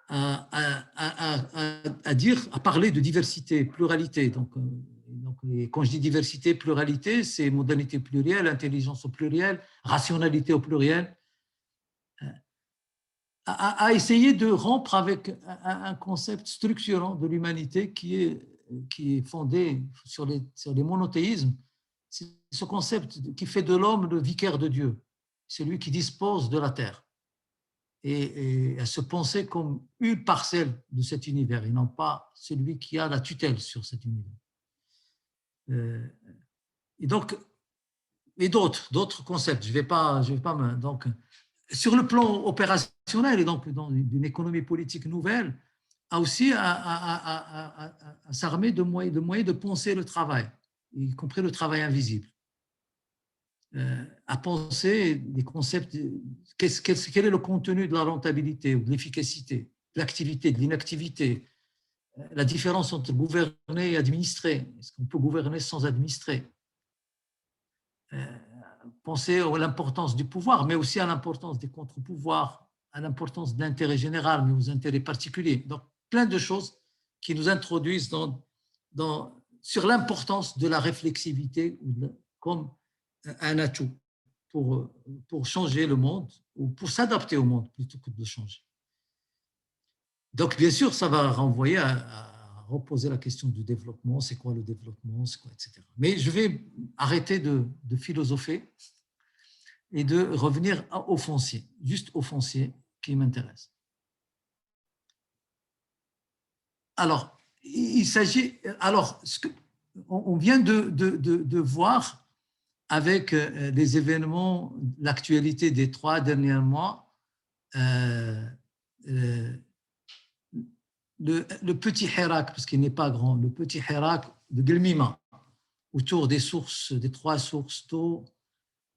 À parler de diversité, pluralité. Donc, quand je dis diversité, pluralité, c'est modalité plurielle, intelligence au pluriel, rationalité au pluriel. À essayer de rompre avec un concept structurant de l'humanité qui est fondé sur les monothéismes. C'est ce concept qui fait de l'homme le vicaire de Dieu, celui qui dispose de la terre, et à se penser comme une parcelle de cet univers, et non pas celui qui a la tutelle sur cet univers. Et donc, et d'autres concepts. Je vais pas donc, sur le plan opérationnel et donc dans une économie politique nouvelle, a aussi à s'armer de moyens de penser le travail, y compris le travail invisible. À penser des concepts, quel est le contenu de la rentabilité ou de l'efficacité, de l'activité, de l'inactivité, la différence entre gouverner et administrer. Est-ce qu'on peut gouverner sans administrer? Penser à l'importance du pouvoir, mais aussi à l'importance des contre-pouvoirs, à l'importance de l'intérêt général, mais aux intérêts particuliers. Donc, plein de choses qui nous introduisent sur l'importance de la réflexivité comme un atout pour changer le monde ou pour s'adapter au monde plutôt que de le changer. Donc, bien sûr, ça va renvoyer à reposer la question du développement, c'est quoi le développement, c'est quoi, etc. Mais je vais arrêter de philosopher et de revenir au foncier, juste au foncier qui m'intéresse. Alors, il s'agit, alors, on vient de voir avec les événements, l'actualité des 3 derniers mois, le petit Hirak, parce qu'il n'est pas grand, le petit Hirak de Guelmima, autour des 3 sources d'eau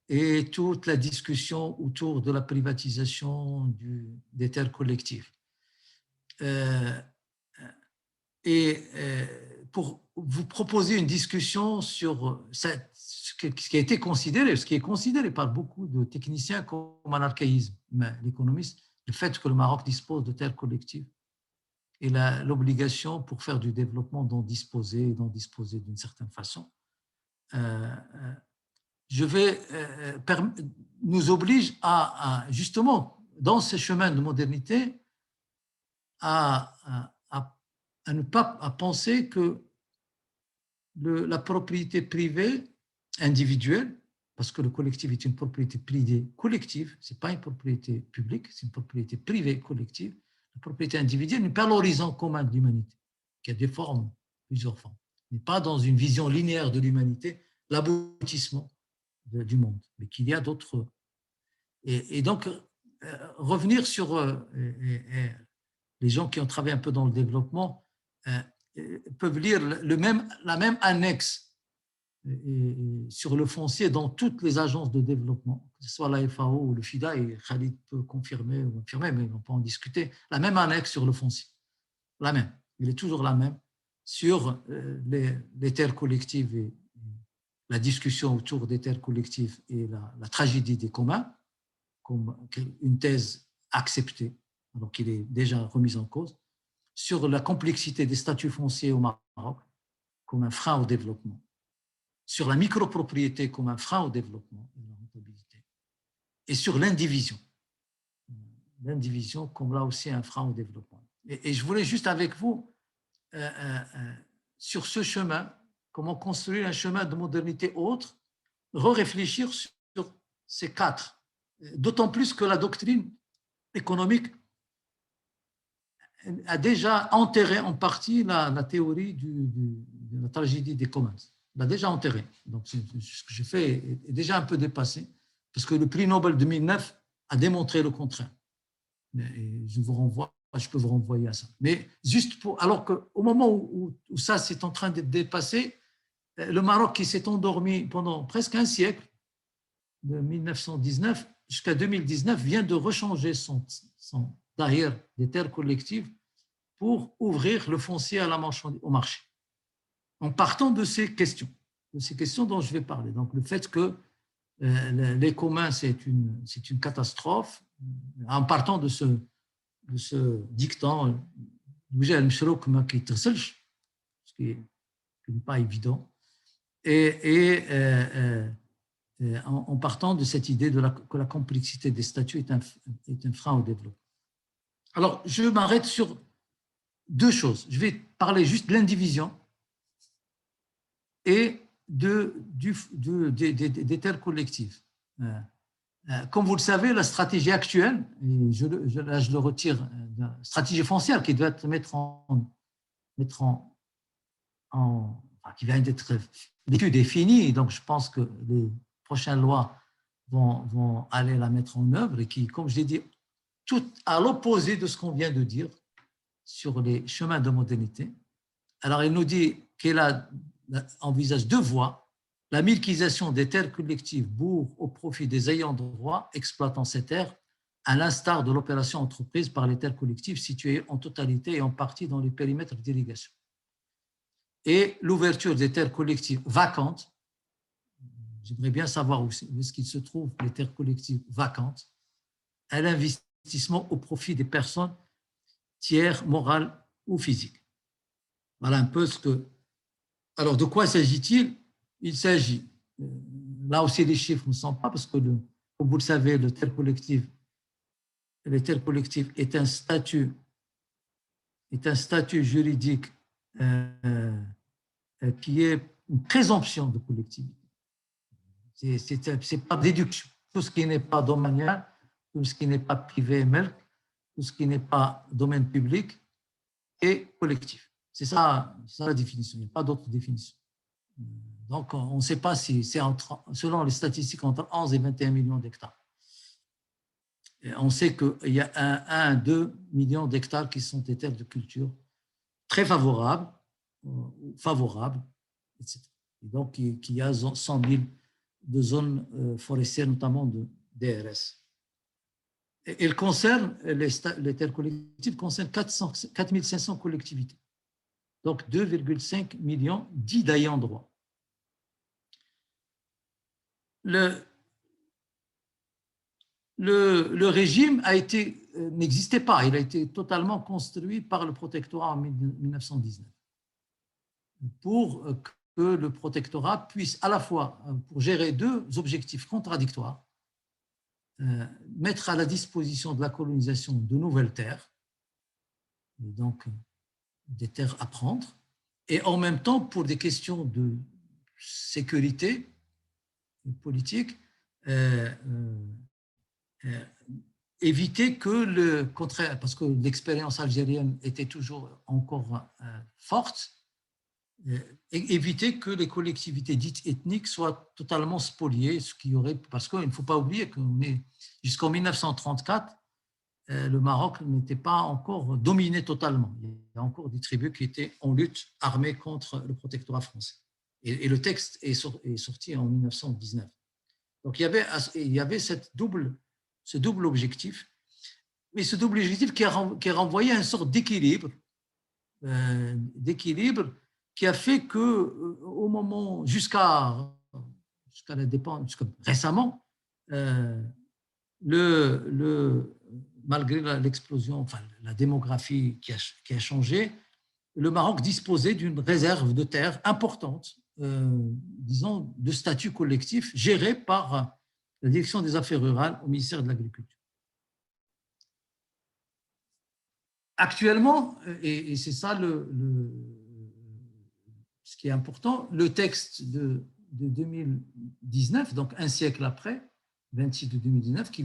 et toute la discussion autour de la privatisation des terres collectives. Et pour vous proposer une discussion sur ce qui a été considéré, ce qui est considéré par beaucoup de techniciens comme un archaïsme, l'économiste, le fait que le Maroc dispose de terres collectives et l'obligation pour faire du développement d'en disposer d'une certaine façon, nous oblige à justement, dans ces chemins de modernité, à ne pas penser que la propriété privée individuelle, parce que le collectif est une propriété privée collective, ce n'est pas une propriété publique, c'est une propriété privée collective. La propriété individuelle n'est pas l'horizon commun de l'humanité, qui a des formes, plusieurs formes. n'est pas dans une vision linéaire de l'humanité l'aboutissement du monde, mais qu'il y a d'autres. Et donc, revenir sur les gens qui ont travaillé un peu dans le développement peuvent lire la même annexe sur le foncier dans toutes les agences de développement, que ce soit la FAO ou le FIDA, et Khalid peut confirmer ou infirmer, mais on peut en discuter, la même annexe sur le foncier, la même, il est toujours la même, sur les terres collectives et la discussion autour des terres collectives et la tragédie des communs, comme une thèse acceptée, alors qu'il est déjà remis en cause, sur la complexité des statuts fonciers au Maroc comme un frein au développement, sur la micropropriété comme un frein au développement et à la rentabilité, et sur l'indivision. L'indivision comme là aussi un frein au développement. Et je voulais juste avec vous, sur ce chemin, comment construire un chemin de modernité autre, réfléchir sur ces quatre. D'autant plus que la doctrine économique a déjà enterré en partie la théorie de la tragédie des commons. Elle l'a déjà enterré. Donc, ce que j'ai fait est déjà un peu dépassé, parce que le prix Nobel 2009 a démontré le contraire. Et je peux vous renvoyer à ça. Mais juste pour, alors qu'au moment où ça c'est en train d'être dépassé, le Maroc qui s'est endormi pendant presque un siècle, de 1919 jusqu'à 2019, vient de rechanger son derrière des terres collectives pour ouvrir le foncier à au marché. En partant de ces questions dont je vais parler. Donc le fait que les communs, c'est une catastrophe, en partant de ce dictant, ce qui n'est pas évident, et en partant de cette idée que la complexité des statuts est un frein au développement. Alors, je m'arrête sur deux choses. Je vais parler juste de l'indivision et des terres collectives. Comme vous le savez, la stratégie actuelle, et je le retire, la stratégie foncière qui doit qui vient d'être l'étude est finie, donc je pense que les prochaines lois vont aller la mettre en œuvre et qui, comme je l'ai dit, tout à l'opposé de ce qu'on vient de dire sur les chemins de modernité. Alors, il nous dit qu'elle envisage deux voies: la milquisation des terres collectives bourg au profit des ayants droit exploitant ces terres, à l'instar de l'opération entreprise par les terres collectives situées en totalité et en partie dans les périmètres d'irrigation. Et l'ouverture des terres collectives vacantes. J'aimerais bien savoir où est-ce qu'il se trouve, les terres collectives vacantes, à l'investissement au profit des personnes tiers, morales ou physiques. Voilà un peu ce que... Alors, de quoi s'agit-il? Il s'agit, là aussi les chiffres ne sont pas, parce que, comme vous le savez, les terres collectives est un statut juridique qui est une présomption de collectivité. C'est pas déduction. Tout ce qui n'est pas domanial, tout ce qui n'est pas privé, tout ce qui n'est pas domaine public est collectif. C'est ça la définition. Il n'y a pas d'autre définition. Donc, on ne sait pas si c'est selon les statistiques entre 11 et 21 millions d'hectares. Et on sait qu'il y a 1 à 2 millions d'hectares qui sont des terres de culture très favorables, etc. Et donc, il y a 100 000 de zones forestières, notamment de DRS. Et les terres collectives concernent 4 500 collectivités, donc 2,5 millions dits d'ayants droit. Le régime n'existait pas, il a été totalement construit par le protectorat en 1919 pour que le protectorat puisse à la fois, pour gérer deux objectifs contradictoires, mettre à la disposition de la colonisation de nouvelles terres, et donc des terres à prendre, et en même temps, pour des questions de sécurité politique, éviter que contraire, parce que l'expérience algérienne était toujours encore forte, éviter que les collectivités dites ethniques soient totalement spoliées, ce qui aurait, parce qu'il ne faut pas oublier qu'on est jusqu'en 1934, le Maroc n'était pas encore dominé totalement. Il y a encore des tribus qui étaient en lutte armée contre le protectorat français. Et le texte est sorti en 1919. Donc, il y avait ce double objectif, mais ce double objectif qui a renvoyé à une sorte d'équilibre qui a fait que, au moment, jusqu'à la dépense, jusqu'à récemment, malgré l'explosion, enfin la démographie qui a changé, le Maroc disposait d'une réserve de terre importante, disons, de statut collectif, gérée par la direction des affaires rurales au ministère de l'Agriculture. Actuellement, et c'est ça ce qui est important, le texte de 2019, donc un siècle après, 26 de 2019, qui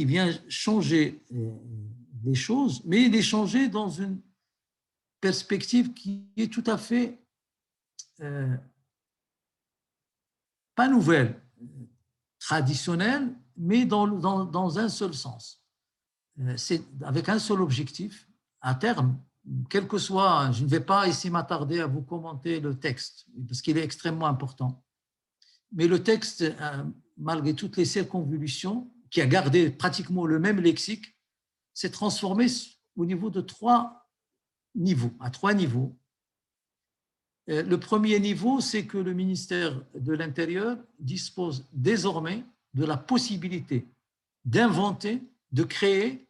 vient changer les choses, mais les changer dans une perspective qui est tout à fait pas nouvelle, traditionnelle, mais dans un seul sens. C'est avec un seul objectif, à terme, quel que soit, je ne vais pas ici m'attarder à vous commenter le texte, parce qu'il est extrêmement important, mais le texte, malgré toutes les circonvolutions, qui a gardé pratiquement le même lexique, s'est transformé au niveau de trois niveaux. Le premier niveau, c'est que le ministère de l'Intérieur dispose désormais de la possibilité d'inventer, de créer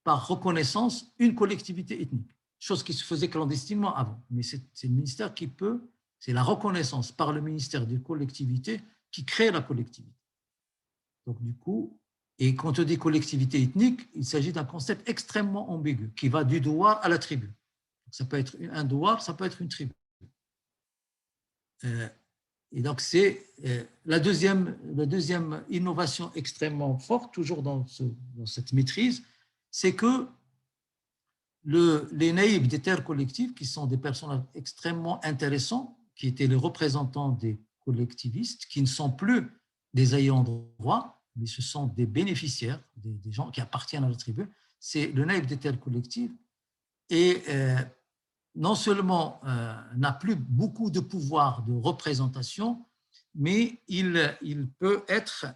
par reconnaissance une collectivité ethnique, chose qui se faisait clandestinement avant. Mais c'est le ministère qui peut, c'est la reconnaissance par le ministère des collectivités qui crée la collectivité. Donc du coup, et quand on dit collectivité ethnique, il s'agit d'un concept extrêmement ambigu qui va du douar à la tribu. Ça peut être un douar, ça peut être une tribu. Et donc c'est la deuxième innovation extrêmement forte, toujours dans cette maîtrise, c'est que les naïbs des terres collectives, qui sont des personnages extrêmement intéressants, qui étaient les représentants des collectivistes, qui ne sont plus des ayants droit, mais ce sont des bénéficiaires, des gens qui appartiennent à la tribu, c'est le naïb des terres collectives. Et non seulement n'a plus beaucoup de pouvoir de représentation, mais il peut être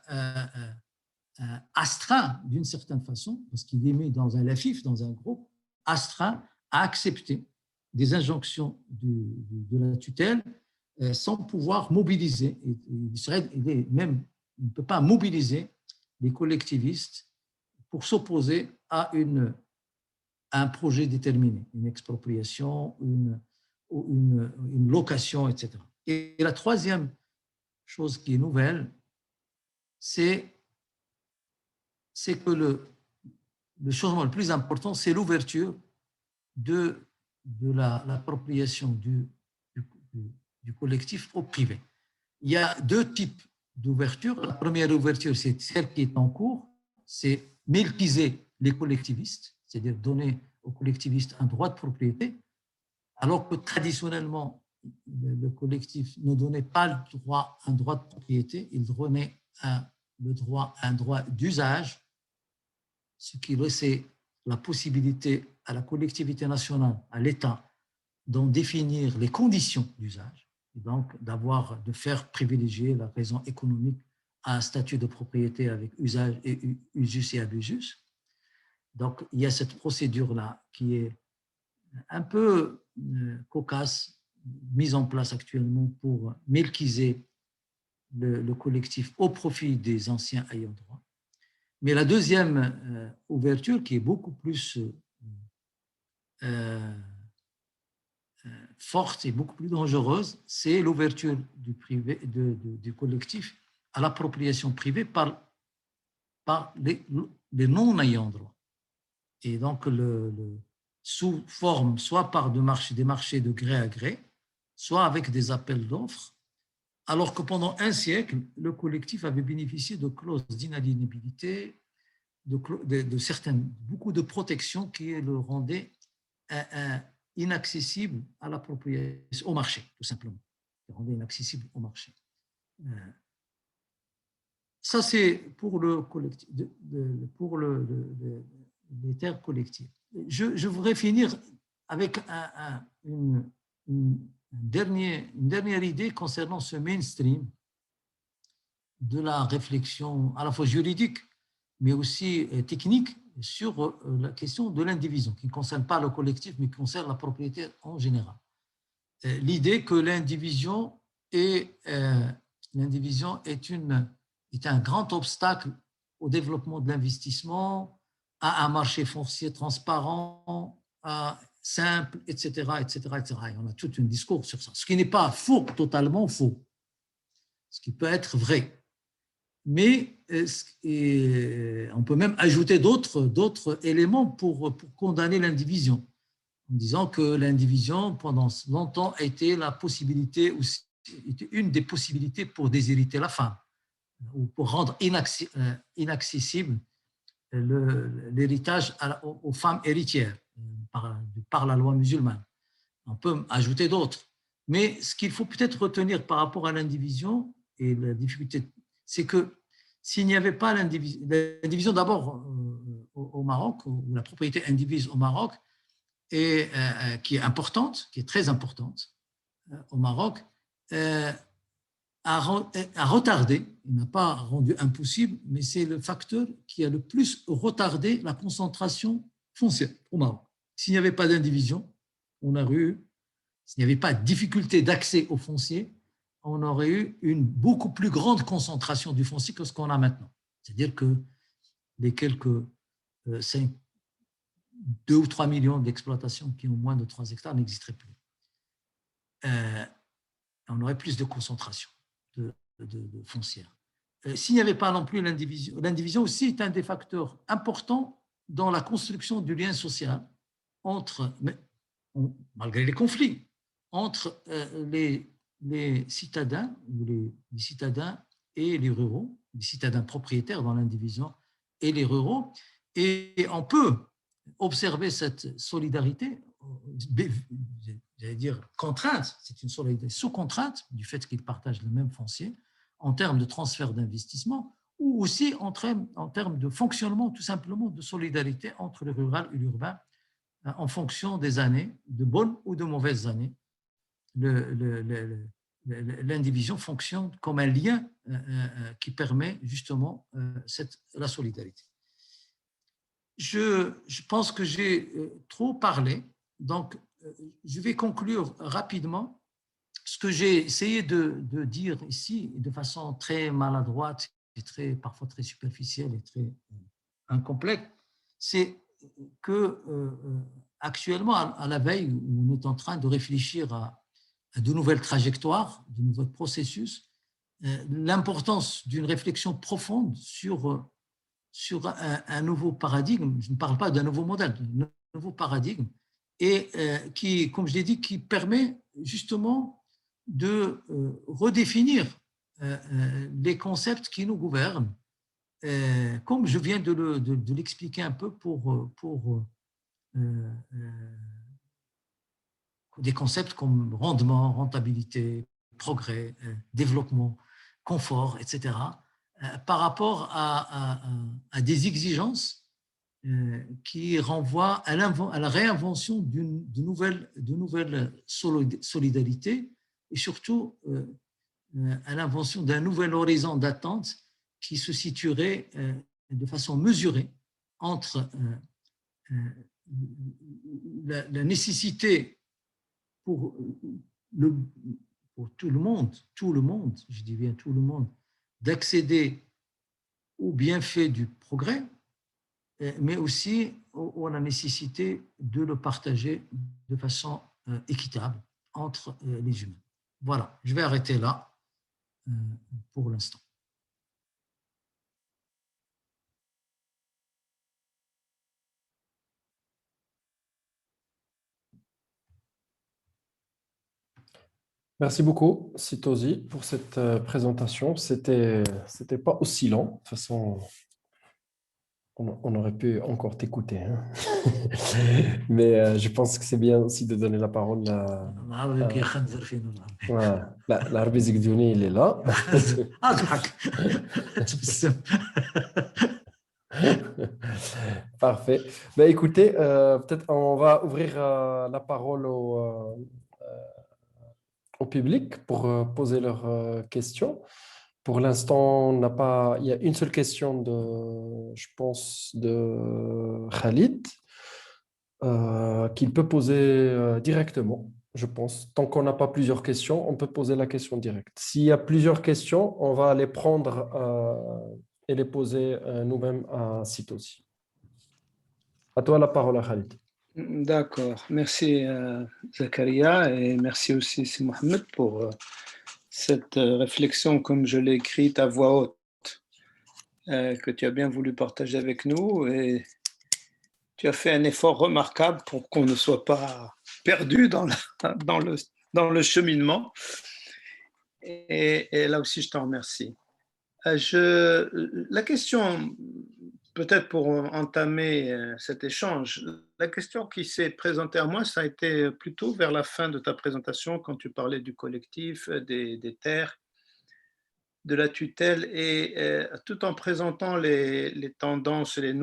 astreint d'une certaine façon, parce qu'il est mis dans un LAFIF, dans un groupe, astreint à accepter des injonctions de la tutelle sans pouvoir mobiliser. Il ne peut pas mobiliser les collectivistes pour s'opposer à un projet déterminé, une expropriation, une location, etc. Et la troisième chose qui est nouvelle, c'est que le changement le plus important, c'est l'ouverture de l'appropriation du collectif au privé. Il y a deux types d'ouverture. La première ouverture, c'est celle qui est en cours, c'est milquiser les collectivistes, c'est-à-dire donner aux collectivistes un droit de propriété, alors que traditionnellement, le collectif ne donnait pas un droit de propriété, il donnait un droit d'usage, ce qui laissait la possibilité à la collectivité nationale, à l'État, d'en définir les conditions d'usage, et donc de faire privilégier la raison économique à un statut de propriété avec usage et usus et abusus. Donc, il y a cette procédure-là qui est un peu cocasse, mise en place actuellement pour milquiser le collectif au profit des anciens ayants droit. Mais la deuxième ouverture, qui est beaucoup plus forte et beaucoup plus dangereuse, c'est l'ouverture du collectif à l'appropriation privée par les non-ayants droit. Et donc, sous forme, soit par des marchés de gré à gré, soit avec des appels d'offres, alors que pendant un siècle, le collectif avait bénéficié de clauses d'inaliénabilité, beaucoup de protections qui le rendaient inaccessible à l'appropriation, au marché, tout simplement. Qui le rendaient inaccessible au marché. Ça, c'est pour le collectif, pour les terres collectives. Je voudrais finir avec une dernière idée concernant ce mainstream de la réflexion à la fois juridique, mais aussi technique sur la question de l'indivision, qui ne concerne pas le collectif, mais qui concerne la propriété en général. L'idée que l'indivision est un grand obstacle au développement de l'investissement, à un marché foncier transparent, simple, etc., etc., etc. Et on a tout un discours sur ça, ce qui n'est pas faux, totalement faux, ce qui peut être vrai. Mais on peut même ajouter d'autres éléments pour condamner l'indivision, en disant que l'indivision, pendant longtemps, a été la possibilité, aussi, était une des possibilités pour déshériter la femme, ou pour rendre inaccessible l'héritage aux femmes héritières par la loi musulmane. On peut ajouter d'autres. Mais ce qu'il faut peut-être retenir par rapport à l'indivision et la difficulté, c'est que s'il n'y avait pas l'indivision d'abord au Maroc, ou la propriété indivise au Maroc, et, qui est importante, qui est très importante au Maroc, a retardé, il n'a pas rendu impossible, mais c'est le facteur qui a le plus retardé la concentration foncière au Maroc. S'il n'y avait pas d'indivision, on aurait eu, s'il n'y avait pas de difficulté d'accès au foncier, on aurait eu une beaucoup plus grande concentration du foncier que ce qu'on a maintenant. C'est-à-dire que les quelques 2 ou 3 millions d'exploitations qui ont moins de 3 hectares n'existeraient plus. On aurait plus de concentration de foncière. S'il n'y avait pas non plus l'indivision aussi est un des facteurs importants dans la construction du lien social malgré les conflits, entre les citadins, les citadins et les ruraux, les citadins propriétaires dans l'indivision et les ruraux. Et on peut observer cette solidarité, j'allais dire contrainte, c'est une solidarité sous contrainte du fait qu'ils partagent le même foncier, en termes de transfert d'investissement, ou aussi en termes de fonctionnement tout simplement de solidarité entre le rural et l'urbain en fonction des années, de bonnes ou de mauvaises années. L'indivision fonctionne comme un lien qui permet justement la solidarité. Je pense que j'ai trop parlé, donc je vais conclure rapidement. Ce que j'ai essayé de dire ici, de façon très maladroite et parfois très superficielle et très incomplète, c'est que actuellement, à la veille où on est en train de réfléchir à de nouvelles trajectoires, de nouveaux processus, l'importance d'une réflexion profonde sur un nouveau paradigme, je ne parle pas d'un nouveau modèle, d'un nouveau paradigme, et qui, comme je l'ai dit, qui permet justement de redéfinir les concepts qui nous gouvernent, comme je viens de l'expliquer un peu pour des concepts comme rendement, rentabilité, progrès, développement, confort, etc., par rapport à des exigences qui renvoient à la réinvention de nouvelles solidarités et surtout à l'invention d'un nouvel horizon d'attente qui se situerait de façon mesurée entre la nécessité pour tout le monde, je dis bien tout le monde, d'accéder aux bienfaits du progrès, mais aussi à la nécessité de le partager de façon équitable entre les humains. Voilà, je vais arrêter là pour l'instant. Merci beaucoup, Sitosi, pour cette présentation. C'était pas aussi long. De toute façon, on aurait pu encore t'écouter. Hein. Mais je pense que c'est bien aussi de donner la parole à... Voilà. L'Arbi Zigdouni, il est là. Parfait. Ben, écoutez, peut-être on va ouvrir la parole au public pour poser leurs questions. Pour l'instant, il y a une seule question je pense, de Khalid, qu'il peut poser directement, je pense. Tant qu'on n'a pas plusieurs questions, on peut poser la question directe. S'il y a plusieurs questions, on va les prendre et les poser nous-mêmes à Sitosi. À toi la parole, Khalid. D'accord. Merci, Zakaria, et merci aussi, Si Mohamed, pour cette réflexion, comme je l'ai écrite à voix haute, que tu as bien voulu partager avec nous. Et tu as fait un effort remarquable pour qu'on ne soit pas perdu dans le cheminement. Et là aussi, je t'en remercie. La question, peut-être pour entamer cet échange, la question qui s'est présentée à moi, ça a été plutôt vers la fin de ta présentation, quand tu parlais du collectif, des terres, de la tutelle, et tout en présentant les tendances, les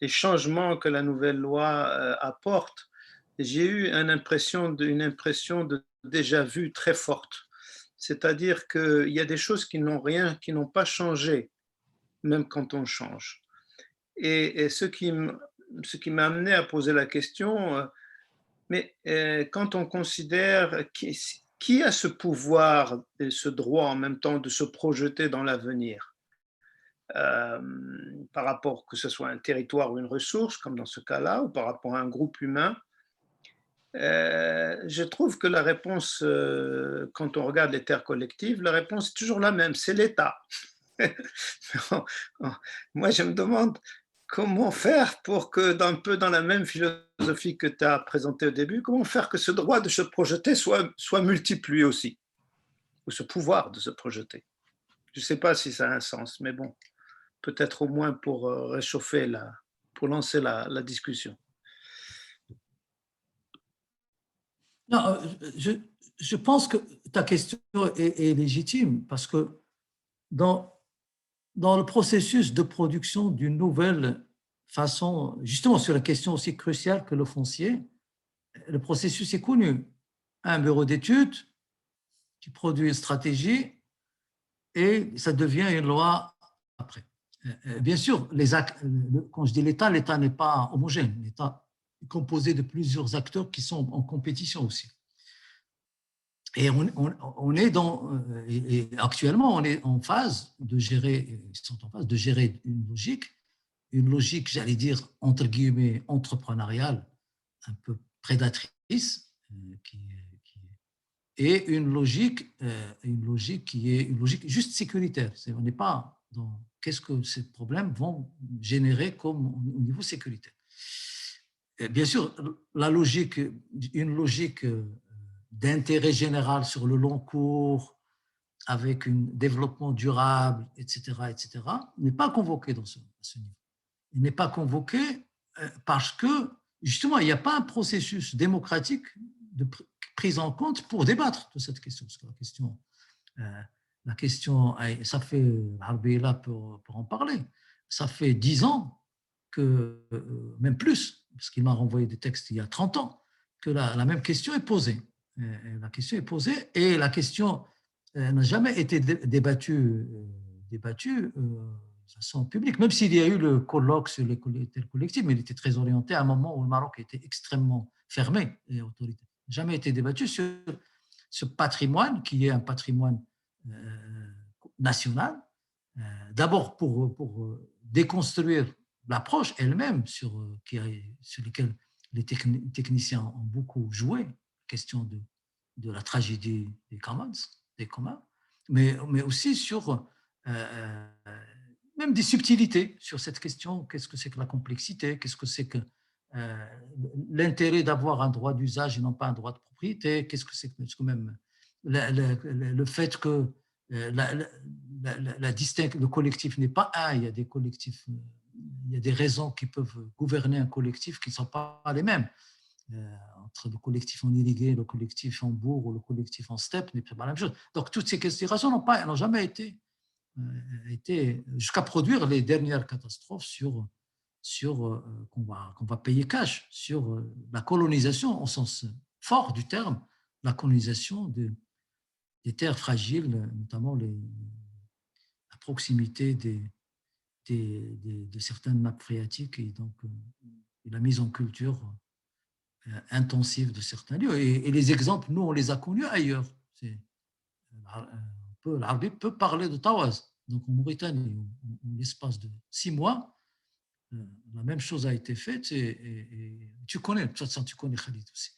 changements que la nouvelle loi apporte, j'ai eu une impression de déjà-vu très forte. C'est-à-dire qu'il y a des choses qui n'ont pas changé, même quand on change. Et ce qui m'a amené à poser la question, mais quand on considère qui a ce pouvoir et ce droit en même temps de se projeter dans l'avenir, par rapport que ce soit un territoire ou une ressource, comme dans ce cas-là, ou par rapport à un groupe humain, je trouve que la réponse, quand on regarde les terres collectives, la réponse est toujours la même, c'est l'État. Moi, je me demande comment faire pour que, un peu dans la même philosophie que tu as présentée au début, comment faire que ce droit de se projeter soit multiplié aussi, ou ce pouvoir de se projeter. Je ne sais pas si ça a un sens, mais bon, peut-être au moins pour réchauffer, pour lancer la discussion. Non, je pense que ta question est légitime parce que dans le processus de production d'une nouvelle façon, justement sur la question aussi cruciale que le foncier, le processus est connu. Un bureau d'études qui produit une stratégie et ça devient une loi après. Bien sûr, quand je dis l'État n'est pas homogène. L'État est composé de plusieurs acteurs qui sont en compétition aussi. Et on est et actuellement, on est en phase de gérer, ils sont en phase de gérer une logique, j'allais dire, entre guillemets, entrepreneuriale, un peu prédatrice, et une logique qui est une logique juste sécuritaire. On n'est pas dans qu'est-ce que ces problèmes vont générer comme au niveau sécuritaire. Et bien sûr, une logique d'intérêt général sur le long cours, avec un développement durable, etc., n'est pas convoqué à ce niveau. Il n'est pas convoqué parce que, justement, il n'y a pas un processus démocratique de prise en compte pour débattre de cette question. Parce que la question ça fait, Harbi est là pour en parler, ça fait 10 ans, même plus, parce qu'il m'a renvoyé des textes il y a 30 ans, que la même question est posée. La question est posée et la question n'a jamais été débattue de façon publique, même s'il y a eu le colloque sur les collectifs, mais il était très orienté à un moment où le Maroc était extrêmement fermé et autoritaire. Jamais été débattu sur ce patrimoine qui est un patrimoine national, d'abord pour déconstruire l'approche elle-même sur laquelle les techniciens ont beaucoup joué, question de la tragédie des communs, mais aussi sur même des subtilités sur cette question, qu'est-ce que c'est que la complexité, qu'est-ce que c'est que l'intérêt d'avoir un droit d'usage et non pas un droit de propriété, qu'est-ce que c'est que même le fait que le collectif n'est pas un, il y a des collectifs, il y a des raisons qui peuvent gouverner un collectif qui ne sont pas les mêmes. Entre le collectif en irrigué, le collectif en bourg ou le collectif en steppe n'est pas la même chose. Donc toutes ces considérations n'ont jamais été jusqu'à produire les dernières catastrophes qu'on va payer cash, sur la colonisation au sens fort du terme la colonisation des terres fragiles, notamment la proximité de certaines nappes phréatiques et donc la mise en culture intensive de certains lieux. Et les exemples, nous, on les a connus ailleurs. L'Arabie peut parler de Tawaz. Donc en Mauritanie, en l'espace de 6 mois, la même chose a été faite. Et tu connais, de toute façon, tu connais Khalid aussi.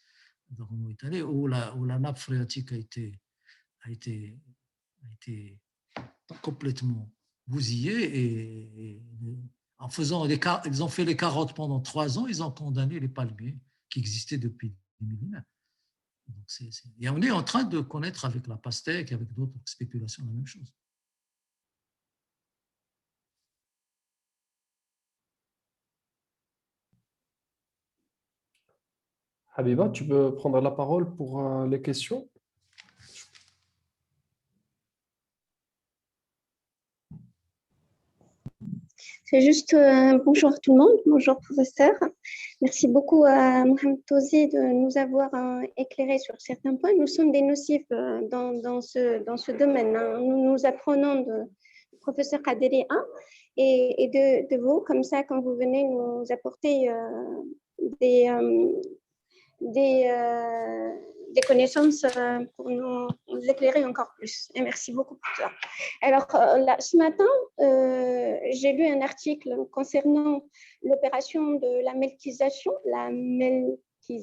Donc en Mauritanie, où la nappe phréatique a été complètement bousillée et en faisant ils ont fait les carottes pendant 3 ans, ils ont condamné les palmiers qui existaient depuis des millénaires. Donc et on est en train de connaître avec la pastèque, avec d'autres spéculations, la même chose. Habiba, tu peux prendre la parole pour les questions? C'est juste bonjour tout le monde, bonjour professeur. Merci beaucoup à Mohamed Touzi de nous avoir éclairé sur certains points. Nous sommes des nocifs dans ce domaine. Hein. Nous apprenons du professeur Kaderi 1 et de vous, comme ça, quand vous venez nous apporter des connaissances pour nous éclairer encore plus. Et merci beaucoup pour ça. Alors, là, ce matin, j'ai lu un article concernant l'opération de la melkisation, c'est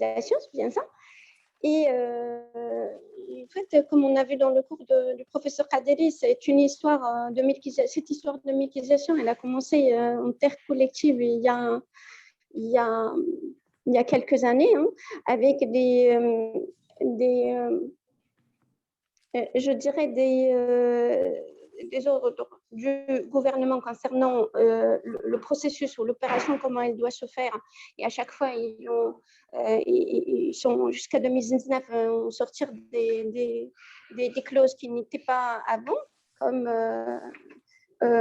bien ça. Et en fait, comme on a vu dans le cours du professeur Kaderi, c'est une histoire de melkisation. Cette histoire de melkisation, elle a commencé en terre collective il y a quelques années, hein, avec je dirais des ordres du gouvernement concernant le processus ou l'opération, comment elle doit se faire. Et à chaque fois, ils sont jusqu'à 2019 sortir des clauses qui n'étaient pas avant, comme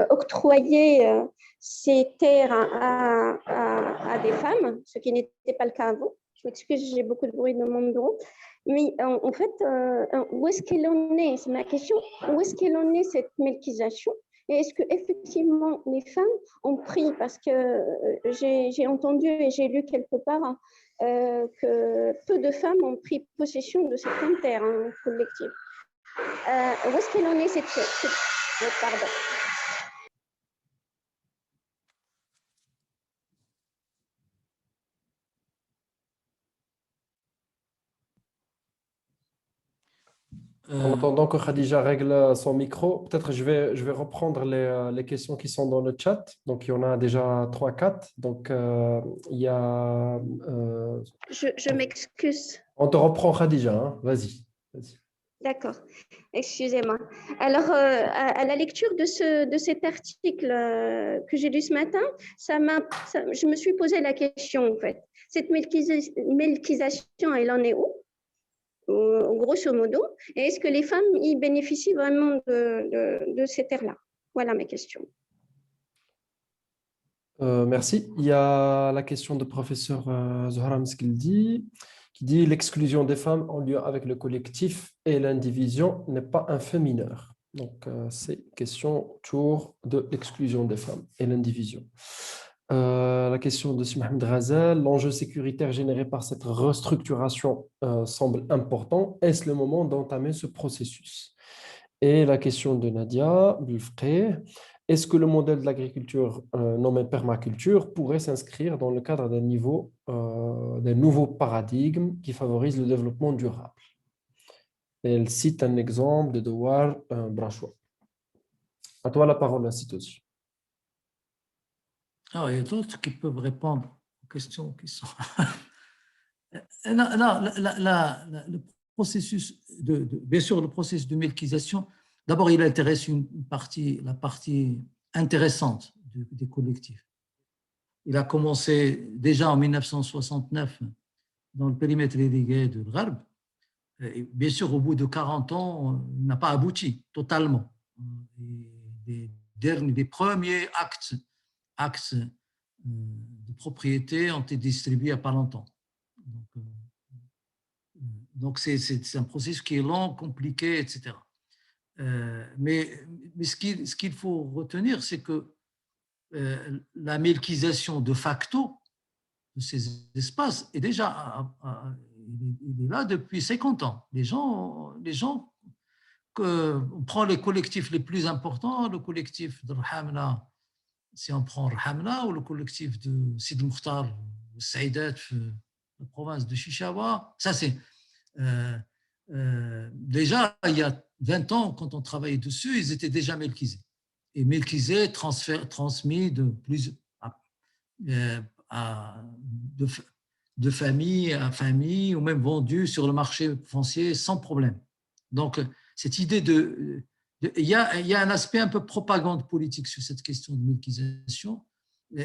octroyer ces terres à des femmes, ce qui n'était pas le cas avant. Je m'excuse, j'ai beaucoup de bruit dans mon bureau. Mais en fait, où est-ce qu'elle en est? C'est ma question. Où est-ce qu'elle en est, cette melkisation? Et est-ce qu'effectivement, les femmes ont pris, parce que j'ai entendu et j'ai lu quelque part que peu de femmes ont pris possession de certaines terres collectives. Où est-ce qu'elle en est, cette pardon. En attendant que Khadija règle son micro, peut-être je vais reprendre les questions qui sont dans le chat. Donc, il y en a déjà 3-4. Donc, il y a... Je m'excuse. On te reprend, Khadija. Hein. Vas-y. D'accord, excusez-moi. Alors, à la lecture de cet article que j'ai lu ce matin, je me suis posé la question, en fait. Cette melkisation, elle en est où? Grosso modo, et est-ce que les femmes y bénéficient vraiment de ces terres-là? Voilà mes questions. Merci. Il y a la question de professeur Zohra Meskildi qui dit l'exclusion des femmes en lien avec le collectif et l'indivision n'est pas un fait mineur. Donc, c'est question autour de l'exclusion des femmes et l'indivision. La question de Mohamed Razel, l'enjeu sécuritaire généré par cette restructuration semble important. Est-ce le moment d'entamer ce processus? Et la question de Nadia Bilfqeh, est-ce que le modèle de l'agriculture nommé permaculture pourrait s'inscrire dans le cadre d'un nouveau paradigme qui favorise le développement durable? Et elle cite un exemple de Douar Brachois. À toi la parole, ainsi aussi. Ah, il y a d'autres qui peuvent répondre aux questions qui sont. Non, le processus bien sûr, le processus de melkisation, d'abord, il intéresse la partie intéressante des collectifs. Il a commencé déjà en 1969 dans le périmètre irrigué de l'Gharb. Bien sûr, au bout de 40 ans, il n'a pas abouti totalement. Les premiers actes de propriété ont été distribués il n'y a pas longtemps. Donc, c'est un processus qui est long, compliqué, etc. Mais ce qu'il faut retenir, c'est que la melkisation de facto de ces espaces est déjà il est là depuis 50 ans. Les gens on prend les collectifs les plus importants, le collectif de Rahamna, si on prend Rahamna, ou le collectif de Sid Mukhtar, Saïdat, la province de Chichawa, ça c'est déjà il y a 20 ans, quand on travaillait dessus, ils étaient déjà melkisés. Et melkisés transmis de famille à famille, ou même vendus sur le marché foncier sans problème. Donc, cette idée il y a un aspect un peu propagande politique sur cette question de melkisation,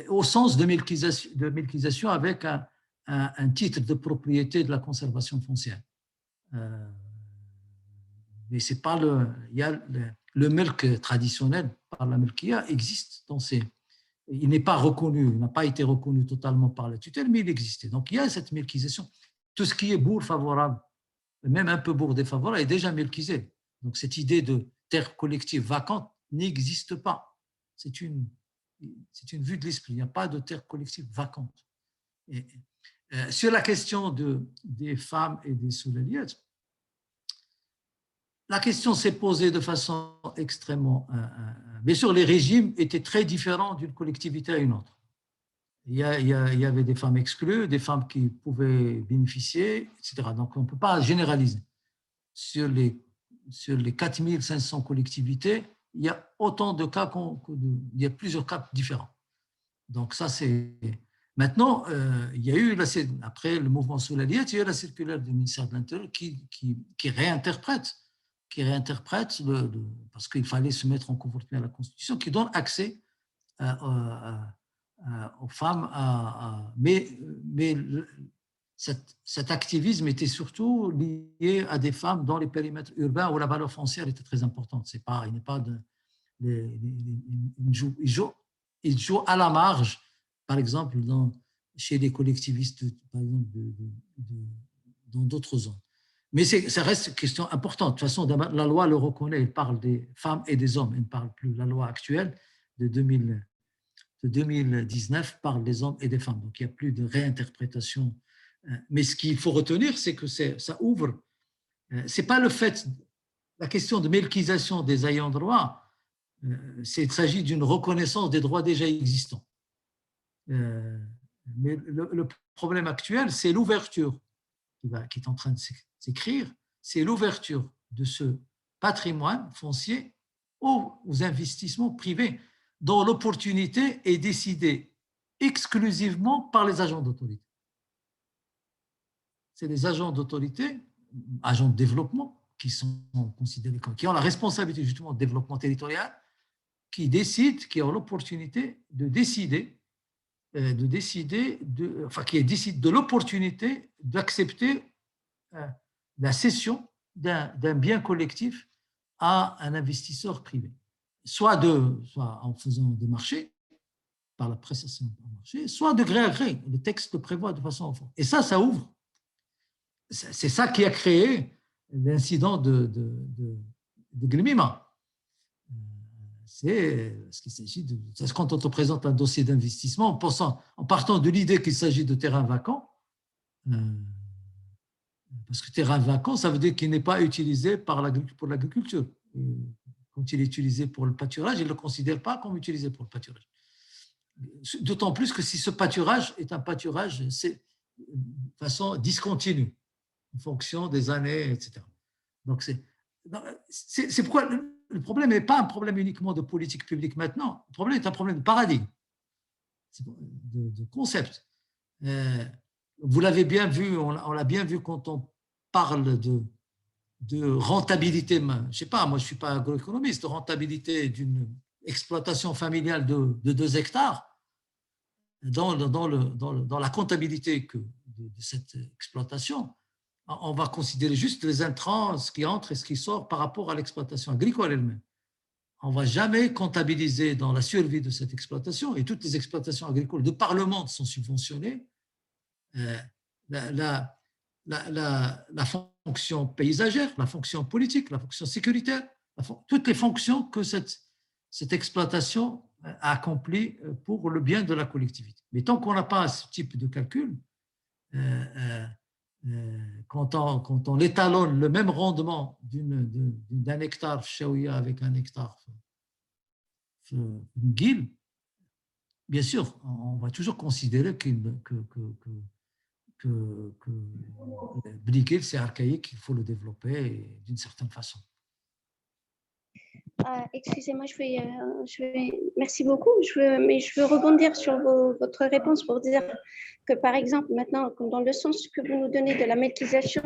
au sens de melkisation avec un titre de propriété de la conservation foncière. Mais c'est pas le melk traditionnel par la melkia existe dans il n'est pas reconnu, il n'a pas été reconnu totalement par la tutelle, mais il existait. Donc il y a cette melkisation. Tout ce qui est bourg favorable, même un peu bourg défavorable, est déjà melkisé. Donc cette idée de terre collective vacante n'existe pas. C'est une vue de l'esprit. Il n'y a pas de terre collective vacante. Sur la question des femmes et des soulaliyettes, la question s'est posée de façon extrêmement… Bien sûr, les régimes étaient très différents d'une collectivité à une autre. Il y avait des femmes exclues, des femmes qui pouvaient bénéficier, etc. Donc, on ne peut pas généraliser. Sur les 4500 collectivités, il y a autant de cas il y a plusieurs cas différents. Donc, ça, c'est… Maintenant, il y a eu, après le mouvement Soulaliette, il y a eu la circulaire du ministère de l'Intérieur qui réinterprète parce qu'il fallait se mettre en conformité à la Constitution, qui donne accès aux femmes mais cet activisme était surtout lié à des femmes dans les périmètres urbains où la valeur foncière était très importante. Il joue à la marge, par exemple, chez les collectivistes, par exemple, dans d'autres zones. Mais ça reste une question importante. De toute façon, la loi le reconnaît, elle parle des femmes et des hommes, elle ne parle plus. La loi actuelle de 2019 parle des hommes et des femmes. Donc, il n'y a plus de réinterprétation. Mais ce qu'il faut retenir, c'est que ça ouvre. Ce n'est pas la question de melkisation des ayants droit, il s'agit d'une reconnaissance des droits déjà existants. Mais le problème actuel, c'est l'ouverture qui est en train de s'écrire, c'est l'ouverture de ce patrimoine foncier aux investissements privés dont l'opportunité est décidée exclusivement par les agents d'autorité. C'est les agents d'autorité, agents de développement, qui sont considérés comme, qui ont la responsabilité justement de développement territorial, qui décident, qui ont l'opportunité de décider qui décide de l'opportunité d'accepter la cession d'un bien collectif à un investisseur privé, soit en faisant des marchés, par la prestation de marché, soit de gré à gré. Le texte le prévoit de façon forte. Et ça ouvre. C'est ça qui a créé l'incident de Glimima. C'est ce qu'il s'agit de. Quand on te présente un dossier d'investissement, en partant de l'idée qu'il s'agit de terrain vacant, parce que terrain vacant, ça veut dire qu'il n'est pas utilisé pour l'agriculture. Quand il est utilisé pour le pâturage, il ne le considère pas comme utilisé pour le pâturage. D'autant plus que si ce pâturage est un pâturage de façon discontinue, en fonction des années, etc. Donc, c'est pourquoi le problème n'est pas un problème uniquement de politique publique maintenant. Le problème est un problème de paradigme, de concept. Vous l'avez bien vu, on l'a bien vu quand on parle de rentabilité. Je ne sais pas, moi je ne suis pas agroéconomiste, de rentabilité d'une exploitation familiale de 2 hectares. Dans la comptabilité de cette exploitation, on va considérer juste les intrants, ce qui entre et ce qui sort par rapport à l'exploitation agricole elle-même. On ne va jamais comptabiliser dans la survie de cette exploitation, et toutes les exploitations agricoles de par le monde sont subventionnées. la fonction paysagère, la fonction politique, la fonction sécuritaire, toutes les fonctions que cette exploitation a accomplies pour le bien de la collectivité. Mais tant qu'on n'a pas ce type de calcul, quand on étalonne le même rendement d'un hectare chaouia avec un hectare guil, bien sûr, on va toujours considérer que Bligil, c'est archaïque, il faut le développer d'une certaine façon. Excusez-moi, merci beaucoup. Mais je veux rebondir sur votre réponse pour dire que, par exemple, maintenant, dans le sens que vous nous donnez de la melkisation,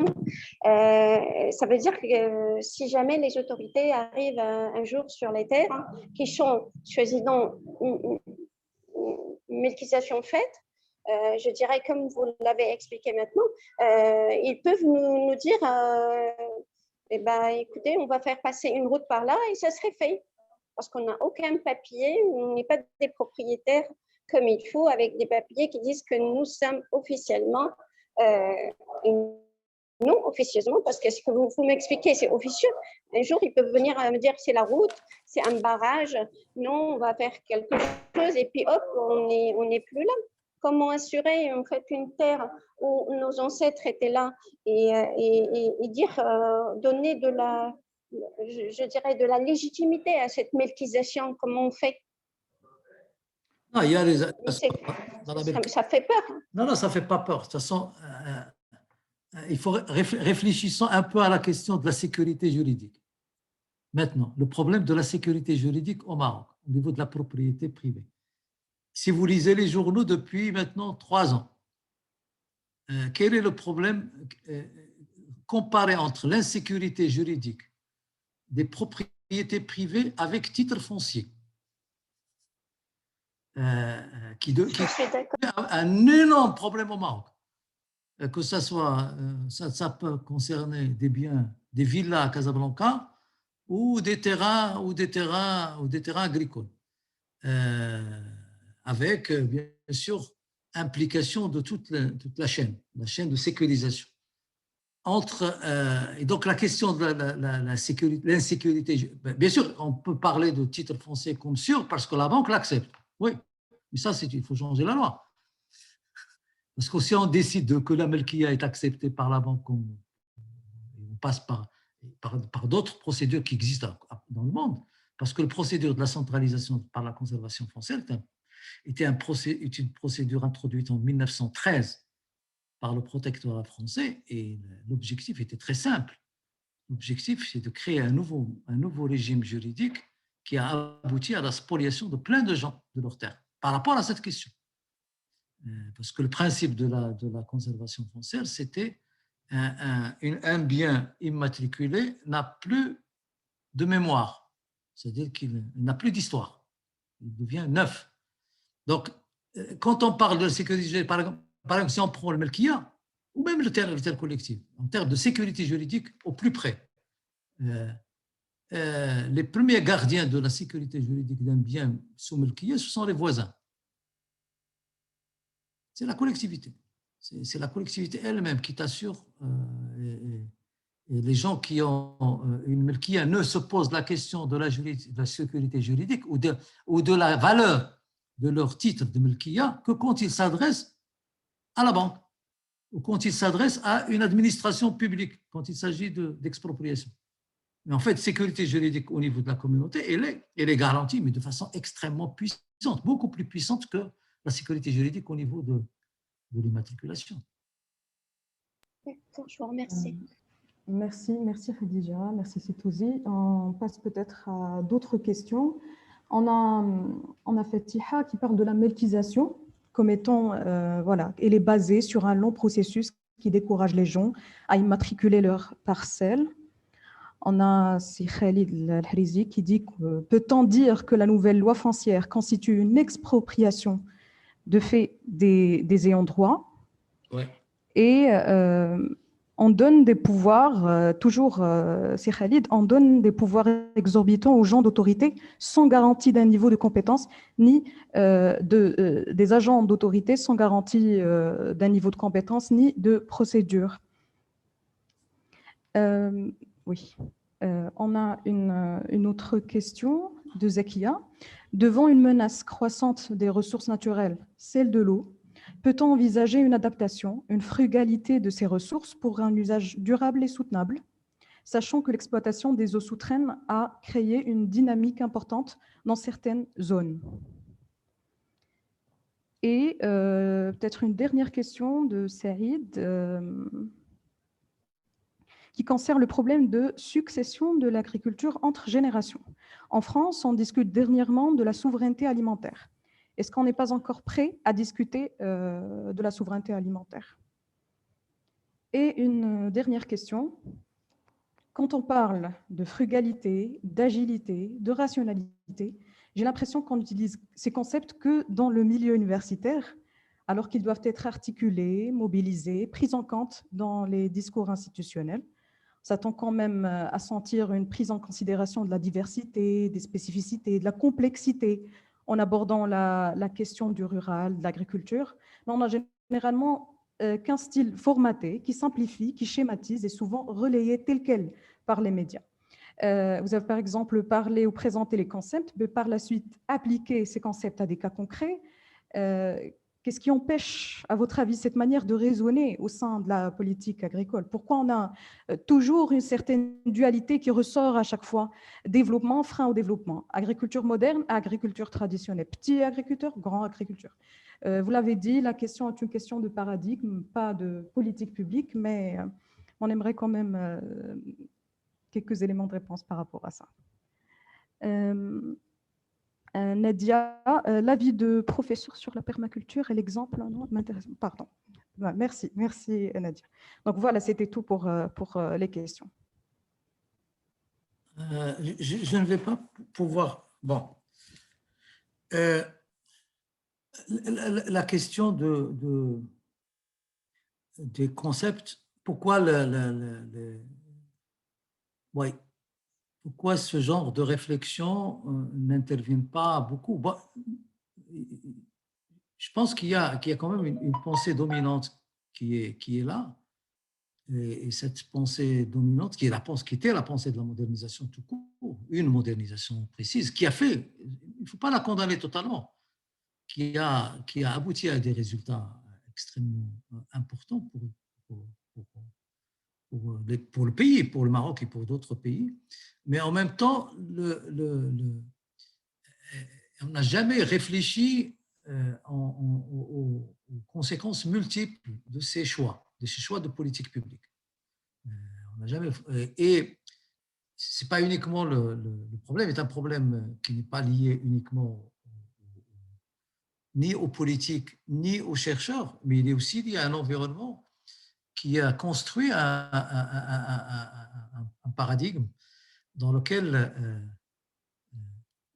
ça veut dire que si jamais les autorités arrivent un jour sur les terres qui sont, soi-disant, une melkisation faite, je dirais, comme vous l'avez expliqué maintenant, ils peuvent nous dire eh ben, écoutez, on va faire passer une route par là et ça serait fait. Parce qu'on n'a aucun papier, on n'est pas des propriétaires comme il faut, avec des papiers qui disent que nous sommes officiellement, non officieusement, parce que ce que vous m'expliquez, c'est officieux. Un jour, ils peuvent venir me dire c'est la route, c'est un barrage, non, on va faire quelque chose et puis hop, on n'est plus là. Comment assurer en fait une terre où nos ancêtres étaient là et dire, donner de la, je dirais, de la légitimité à cette melkisation, comment on fait? Non, il y a ça fait peur. Non, ça ne fait pas peur. De toute façon, il faut réfléchissons un peu à la question de la sécurité juridique. Maintenant, le problème de la sécurité juridique au Maroc, au niveau de la propriété privée. Si vous lisez les journaux depuis maintenant 3 ans, quel est le problème comparé entre l'insécurité juridique des propriétés privées avec titre foncier qui est un énorme problème au Maroc. Que ça soit, ça peut concerner des biens, des villas à Casablanca ou des terrains agricoles. Avec, bien sûr, implication de toute la chaîne de sécurisation. Et donc, la question de l'insécurité, bien sûr, on peut parler de titre foncier comme sûr parce que la banque l'accepte. Oui, mais ça, il faut changer la loi. Parce que si on décide que la melkia est acceptée par la banque, on passe par d'autres procédures qui existent dans le monde, parce que la procédure de la centralisation par la conservation foncière était une procédure introduite en 1913 par le protectorat français et l'objectif était très simple. L'objectif, c'est de créer un nouveau régime juridique qui a abouti à la spoliation de plein de gens de leurs terres par rapport à cette question. Parce que le principe de la conservation foncière, c'était un bien immatriculé n'a plus de mémoire, c'est-à-dire qu'il n'a plus d'histoire, il devient neuf. Donc, quand on parle de sécurité, par exemple, si on prend le Melkia, ou même le terre collective, en termes de sécurité juridique au plus près, les premiers gardiens de la sécurité juridique d'un bien sous Melkia, ce sont les voisins. C'est la collectivité. C'est la collectivité elle-même qui t'assure. Et les gens qui ont une Melkia ne se posent la question de la sécurité juridique ou de la valeur de leur titre de Melkia que quand ils s'adressent à la banque ou quand ils s'adressent à une administration publique, quand il s'agit d'expropriation. Mais en fait, sécurité juridique au niveau de la communauté, elle est garantie, mais de façon extrêmement puissante, beaucoup plus puissante que la sécurité juridique au niveau de l'immatriculation. D'accord, je vous remercie. Merci Khadija, merci Sitouzi. On passe peut-être à d'autres questions. On a Fatiha qui parle de la melkisation comme étant, voilà, elle est basée sur un long processus qui décourage les gens à immatriculer leurs parcelles. On a Khalid Al-Hrizi qui dit peut-on dire que la nouvelle loi foncière constitue une expropriation de fait des ayants droit, ouais. Et on donne des pouvoirs, toujours c'est Khalid, on donne des pouvoirs exorbitants aux gens d'autorité sans garantie d'un niveau de compétence, ni des agents d'autorité sans garantie d'un niveau de compétence, ni de procédure. Oui. On a une autre question de Zakia. Devant une menace croissante des ressources naturelles, celle de l'eau, peut-on envisager une adaptation, une frugalité de ces ressources pour un usage durable et soutenable, sachant que l'exploitation des eaux souterraines a créé une dynamique importante dans certaines zones? Et peut-être une dernière question de Saïd, qui concerne le problème de succession de l'agriculture entre générations. En France, on discute dernièrement de la souveraineté alimentaire. Est-ce qu'on n'est pas encore prêt à discuter de la souveraineté alimentaire? Et une dernière question. Quand on parle de frugalité, d'agilité, de rationalité, j'ai l'impression qu'on utilise ces concepts que dans le milieu universitaire, alors qu'ils doivent être articulés, mobilisés, pris en compte dans les discours institutionnels. On s'attend quand même à sentir une prise en considération de la diversité, des spécificités, de la complexité en abordant la question du rural, de l'agriculture. Mais on a généralement qu'un style formaté qui simplifie, qui schématise et souvent relayé tel quel par les médias. Vous avez par exemple parlé ou présenté les concepts, mais par la suite appliquer ces concepts à des cas concrets. Qu'est-ce qui empêche, à votre avis, cette manière de raisonner au sein de la politique agricole? Pourquoi on a toujours une certaine dualité qui ressort à chaque fois? Développement, frein au développement. Agriculture moderne, agriculture traditionnelle. Petit agriculteur, grand agriculteur. Vous l'avez dit, la question est une question de paradigme, pas de politique publique, mais on aimerait quand même quelques éléments de réponse par rapport à ça. Nadia, l'avis de professeur sur la permaculture et l'exemple m'intéresse. Pardon. Merci Nadia. Donc voilà, c'était tout pour les questions. Je ne vais pas pouvoir. Bon. La question des concepts, pourquoi oui. Pourquoi ce genre de réflexion n'intervient pas beaucoup? Bon, je pense qu'il y a quand même une pensée dominante qui est là. Et cette pensée dominante, qui était la pensée de la modernisation tout court, une modernisation précise, qui a fait, il ne faut pas la condamner totalement, qui a abouti à des résultats extrêmement importants pour le pays, pour le Maroc et pour d'autres pays. Mais en même temps, on n'a jamais réfléchi aux conséquences multiples de ces choix de politique publique. On n'a jamais, et c'est pas uniquement le problème, est un problème qui n'est pas lié uniquement ni aux politiques, ni aux chercheurs, mais il est aussi lié à un environnement qui a construit un paradigme dans lequel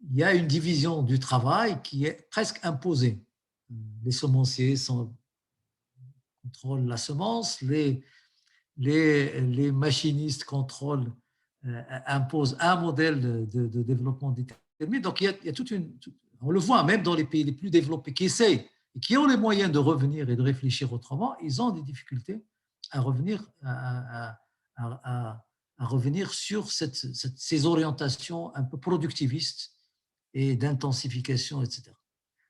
il y a une division du travail qui est presque imposée. Les semenciers contrôlent la semence, les machinistes imposent un modèle de développement déterminé. Donc, il y a toute on le voit même dans les pays les plus développés qui essayent et qui ont les moyens de revenir et de réfléchir autrement, ils ont des difficultés à revenir sur ces orientations un peu productivistes et d'intensification, etc.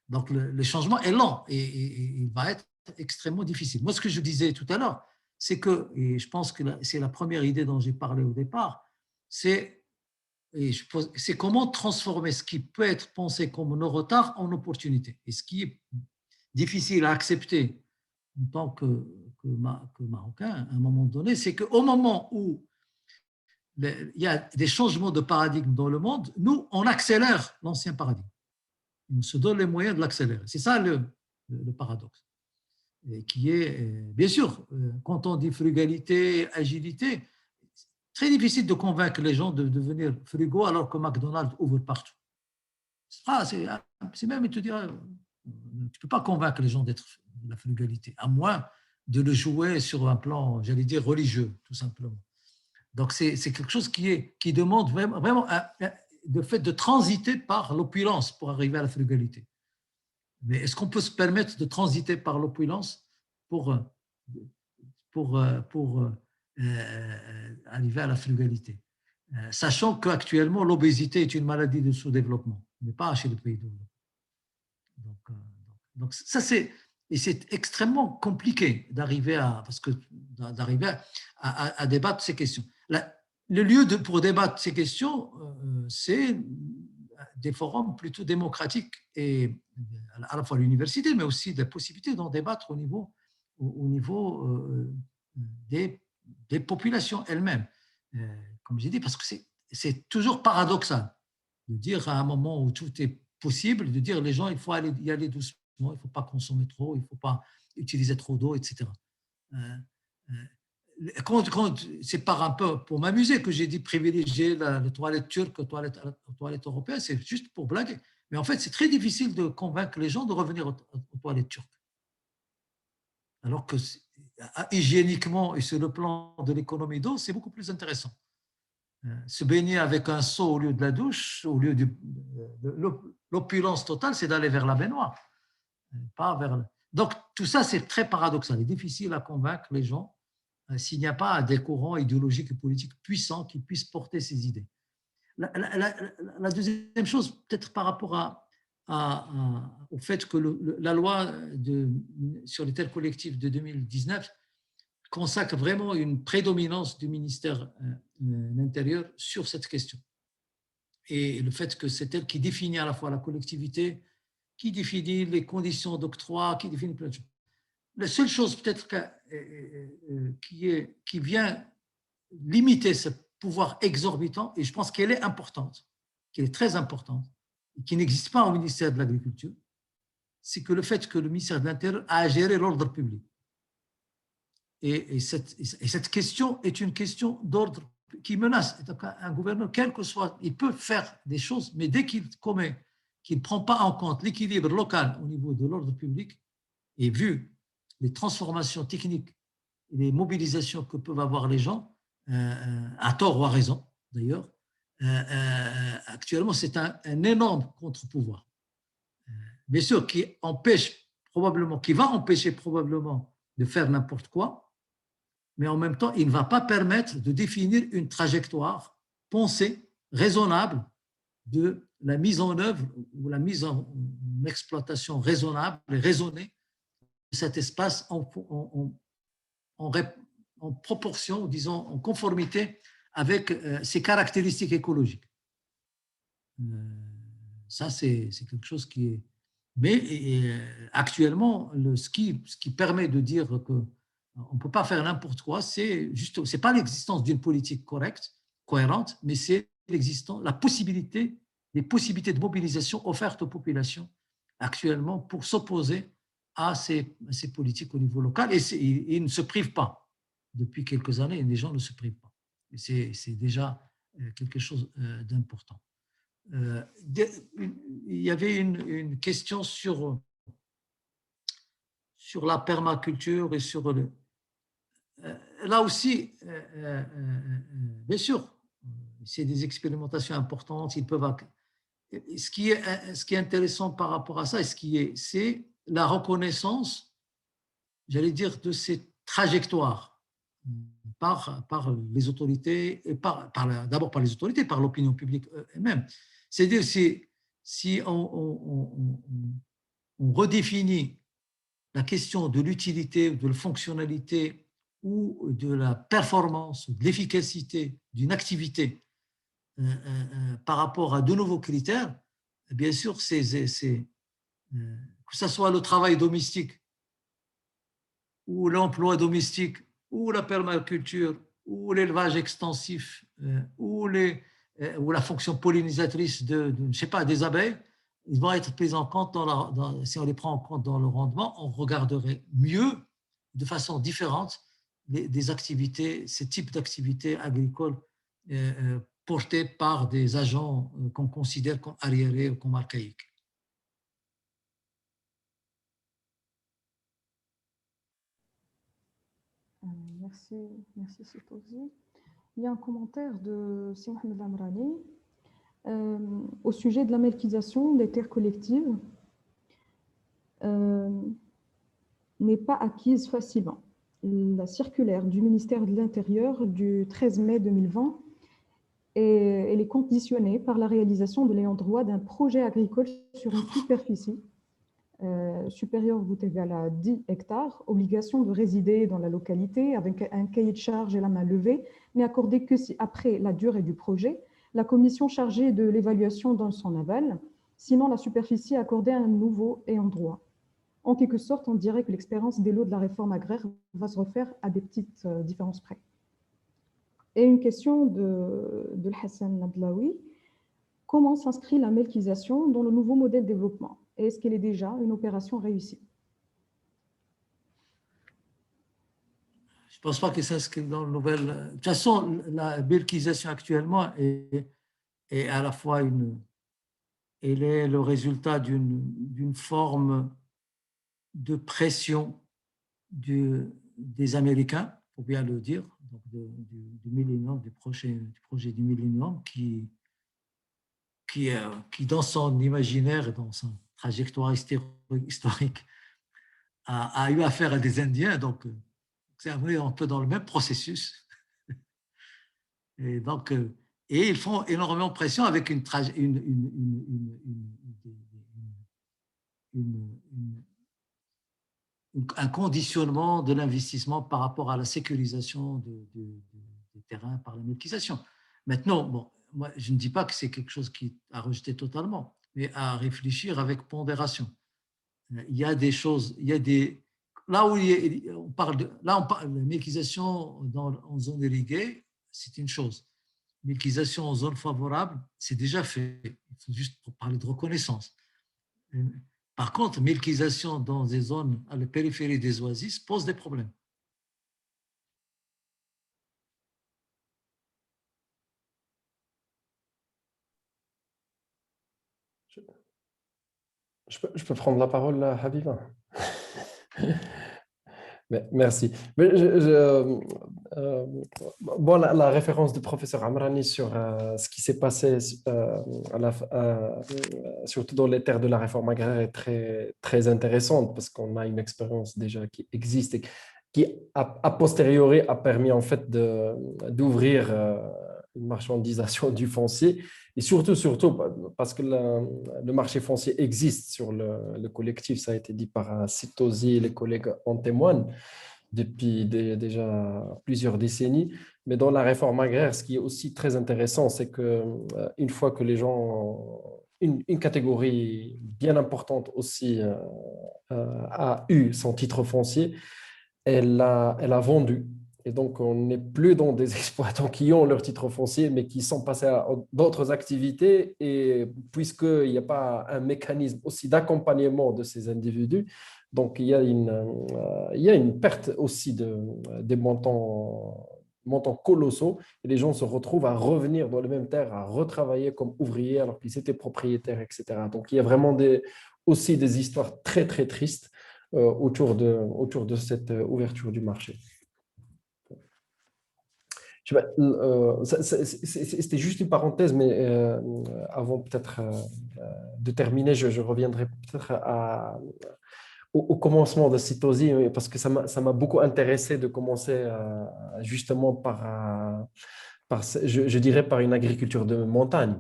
Donc, le changement est lent et il va être extrêmement difficile. Moi, ce que je disais tout à l'heure, c'est que, et je pense que c'est la première idée dont j'ai parlé au départ, c'est comment transformer ce qui peut être pensé comme un retard en opportunité. Et ce qui est difficile à accepter en tant que Marocain, à un moment donné, c'est qu'au moment où il y a des changements de paradigme dans le monde, nous, on accélère l'ancien paradigme. On se donne les moyens de l'accélérer. C'est ça le paradoxe. Et qui est, bien sûr, quand on dit frugalité, agilité, très difficile de convaincre les gens de devenir frugaux alors que McDonald's ouvre partout. C'est même te dire, tu ne peux pas convaincre les gens d'être de la frugalité, à moins de le jouer sur un plan, j'allais dire, religieux, tout simplement. Donc, c'est quelque chose qui demande vraiment le fait de transiter par l'opulence pour arriver à la frugalité. Mais est-ce qu'on peut se permettre de transiter par l'opulence pour arriver à la frugalité. Sachant qu'actuellement, l'obésité est une maladie de sous-développement, mais pas chez les pays développés. Donc ça, c'est extrêmement compliqué d'arriver à débattre ces questions. Le lieu pour débattre ces questions, c'est des forums plutôt démocratiques, et à la fois l'université, mais aussi des possibilités d'en débattre au niveau des populations elles-mêmes. Comme j'ai dit, parce que c'est toujours paradoxal de dire à un moment où tout est possible, de dire les gens, il faut y aller doucement, il ne faut pas consommer trop, il ne faut pas utiliser trop d'eau, etc. C'est par un peu pour m'amuser que j'ai dit privilégier les toilettes turques aux toilettes européennes, c'est juste pour blaguer. Mais en fait, c'est très difficile de convaincre les gens de revenir aux toilettes turques. Alors que hygiéniquement et sur le plan de l'économie d'eau, c'est beaucoup plus intéressant. Se baigner avec un seau au lieu de la douche, au lieu de l'opulence totale, c'est d'aller vers la baignoire. Pas vers... Donc, tout ça, c'est très paradoxal et difficile à convaincre les gens s'il n'y a pas des courants idéologiques et politiques puissants qui puissent porter ces idées. La deuxième chose, peut-être par rapport au fait que la loi sur les terres collectives de 2019 consacre vraiment une prédominance du ministère de l'Intérieur sur cette question. Et le fait que c'est elle qui définit à la fois la collectivité, qui définit les conditions d'octroi, qui définit plein de choses. La seule chose peut-être qui vient limiter ce pouvoir exorbitant, et je pense qu'elle est importante, qu'elle est très importante, et qui n'existe pas au ministère de l'Agriculture, c'est que le fait que le ministère de l'Intérieur a à gérer l'ordre public. Et cette question est une question d'ordre qui menace. Un gouverneur, quel que soit, il peut faire des choses, mais dès qu'il ne prend pas en compte l'équilibre local au niveau de l'ordre public, et vu les transformations techniques et les mobilisations que peuvent avoir les gens, à tort ou à raison d'ailleurs, actuellement c'est un énorme contre-pouvoir. Bien sûr, qui va empêcher probablement de faire n'importe quoi, mais en même temps, il ne va pas permettre de définir une trajectoire pensée, raisonnable, de la mise en œuvre ou la mise en exploitation raisonnable et raisonnée de cet espace en proportion, disons, en conformité avec ses caractéristiques écologiques. Ça, c'est quelque chose qui est... Mais actuellement, ce qui permet de dire qu'on ne peut pas faire n'importe quoi, c'est pas l'existence d'une politique correcte, cohérente, mais c'est la possibilité, les possibilités de mobilisation offertes aux populations actuellement pour s'opposer à ces politiques au niveau local. Et ils ne se privent pas. Depuis quelques années, les gens ne se privent pas. C'est déjà quelque chose d'important. Il y avait une question sur la permaculture et sur le... Là aussi, bien sûr, c'est des expérimentations importantes. Ils peuvent... Ce qui est intéressant par rapport à ça, c'est la reconnaissance, j'allais dire, de ces trajectoires par les autorités, et d'abord par les autorités, par l'opinion publique elle-même. C'est-à-dire, si on redéfinit la question de l'utilité, de la fonctionnalité ou de la performance, de l'efficacité d'une activité par rapport à de nouveaux critères, bien sûr, que ce soit le travail domestique ou l'emploi domestique ou la permaculture ou l'élevage extensif ou la fonction pollinisatrice je sais pas, des abeilles, ils vont être pris en compte si on les prend en compte dans le rendement, on regarderait mieux, de façon différente, des activités, ces types d'activités agricoles portés par des agents qu'on considère comme arriérés ou comme archaïques. Merci Sitosi. Il y a un commentaire de Si Mohamed Lamrani au sujet de la melkisation des terres collectives n'est pas acquise facilement. la circulaire du ministère de l'Intérieur du 13 mai 2020 et elle est conditionnée par la réalisation de l'ayant droit d'un projet agricole sur une superficie supérieure ou égale à 10 hectares, obligation de résider dans la localité avec un cahier de charges et la main levée, n'est accordée que si, après la durée du projet, la commission chargée de l'évaluation donne son aval, sinon la superficie est accordée à un nouveau ayant droit. En quelque sorte, on dirait que l'expérience des lots de la réforme agraire va se refaire à des petites différences près. Et une question de Hassan Nadlaoui. Comment s'inscrit la melkisation dans le nouveau modèle de développement? Et est-ce qu'elle est déjà une opération réussie? Je ne pense pas qu'il s'inscrit dans le nouvel. De toute façon, la melkisation actuellement est à la fois elle est le résultat d'une forme de pression des Américains, pour bien le dire, donc du millénium, du projet du millénium, qui dans son imaginaire et dans son trajectoire historique a eu affaire à des Indiens, donc c'est un peu dans le même processus. Et donc, et ils font énormément de pression avec un conditionnement de l'investissement par rapport à la sécurisation des terrains par la melkisation. Maintenant, bon, moi, je ne dis pas que c'est quelque chose qui a rejeté totalement, mais à réfléchir avec pondération. Il y a des choses, il y a des là où on parle de la melkisation en zone irriguée, c'est une chose. Melkisation en zone favorable, c'est déjà fait. Il faut juste parler de reconnaissance. Par contre, melkisation dans des zones à la périphérie des oasis pose des problèmes. Je peux prendre la parole, là, Habiba? Merci. Bon, la référence du professeur Amrani sur ce qui s'est passé, surtout dans les terres de la réforme agraire, est très, très intéressante parce qu'on a une expérience déjà qui existe et qui, a posteriori, a permis en fait d'ouvrir une marchandisation du foncier. Et surtout parce que le marché foncier existe sur le collectif, ça a été dit par Sitosi et les collègues en témoignent depuis déjà plusieurs décennies. Mais dans la réforme agraire, ce qui est aussi très intéressant, c'est qu'une fois que les gens, une catégorie bien importante aussi a eu son titre foncier, elle a vendu. Et donc, on n'est plus dans des exploitants qui ont leur titre foncier, mais qui sont passés à d'autres activités. Et puisqu'il n'y a pas un mécanisme aussi d'accompagnement de ces individus, donc il y a une perte aussi des montants colossaux. Et les gens se retrouvent à revenir dans les mêmes terres, à retravailler comme ouvriers alors qu'ils étaient propriétaires, etc. Donc, il y a vraiment aussi des histoires très, très tristes autour de cette ouverture du marché. C'était juste une parenthèse, mais avant peut-être de terminer, je reviendrai peut-être au commencement de Sitosi, parce que ça m'a beaucoup intéressé de commencer justement je dirais, par une agriculture de montagne.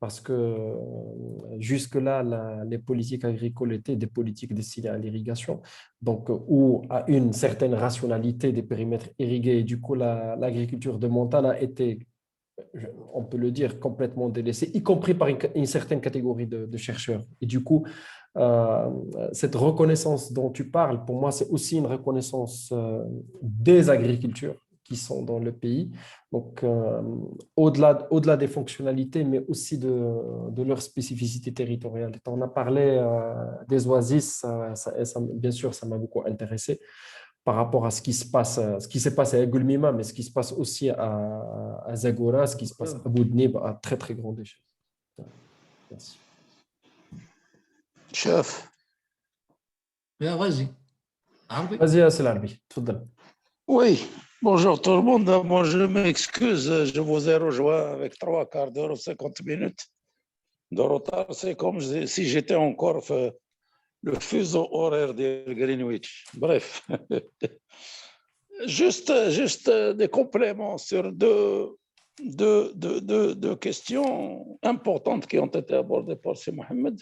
Parce que jusque-là, les politiques agricoles étaient des politiques destinées à l'irrigation, donc ou à une certaine rationalité des périmètres irrigués. Et du coup, l'agriculture de montagne a été, on peut le dire, complètement délaissée, y compris par une certaine catégorie de chercheurs. Et du coup, cette reconnaissance dont tu parles, pour moi, c'est aussi une reconnaissance des agricultures qui sont dans le pays. Donc, au-delà des fonctionnalités, mais aussi de leur spécificité territoriale. On a parlé des oasis, bien sûr, ça m'a beaucoup intéressé par rapport à ce qui s'est passé à Gulmima, mais ce qui se passe aussi à Zagora, ce qui se passe à Boudnib à très, très grande échelle. Merci. Chef. Vas-y. Vas-y, Assel Arbi. Oui, bonjour tout le monde. Moi, je m'excuse, je vous ai rejoint avec 3/4 d'heure, 50 minutes de retard. C'est comme si j'étais encore le fuseau horaire de Greenwich. Bref. Juste des compléments sur deux questions importantes qui ont été abordées par C. Mohamed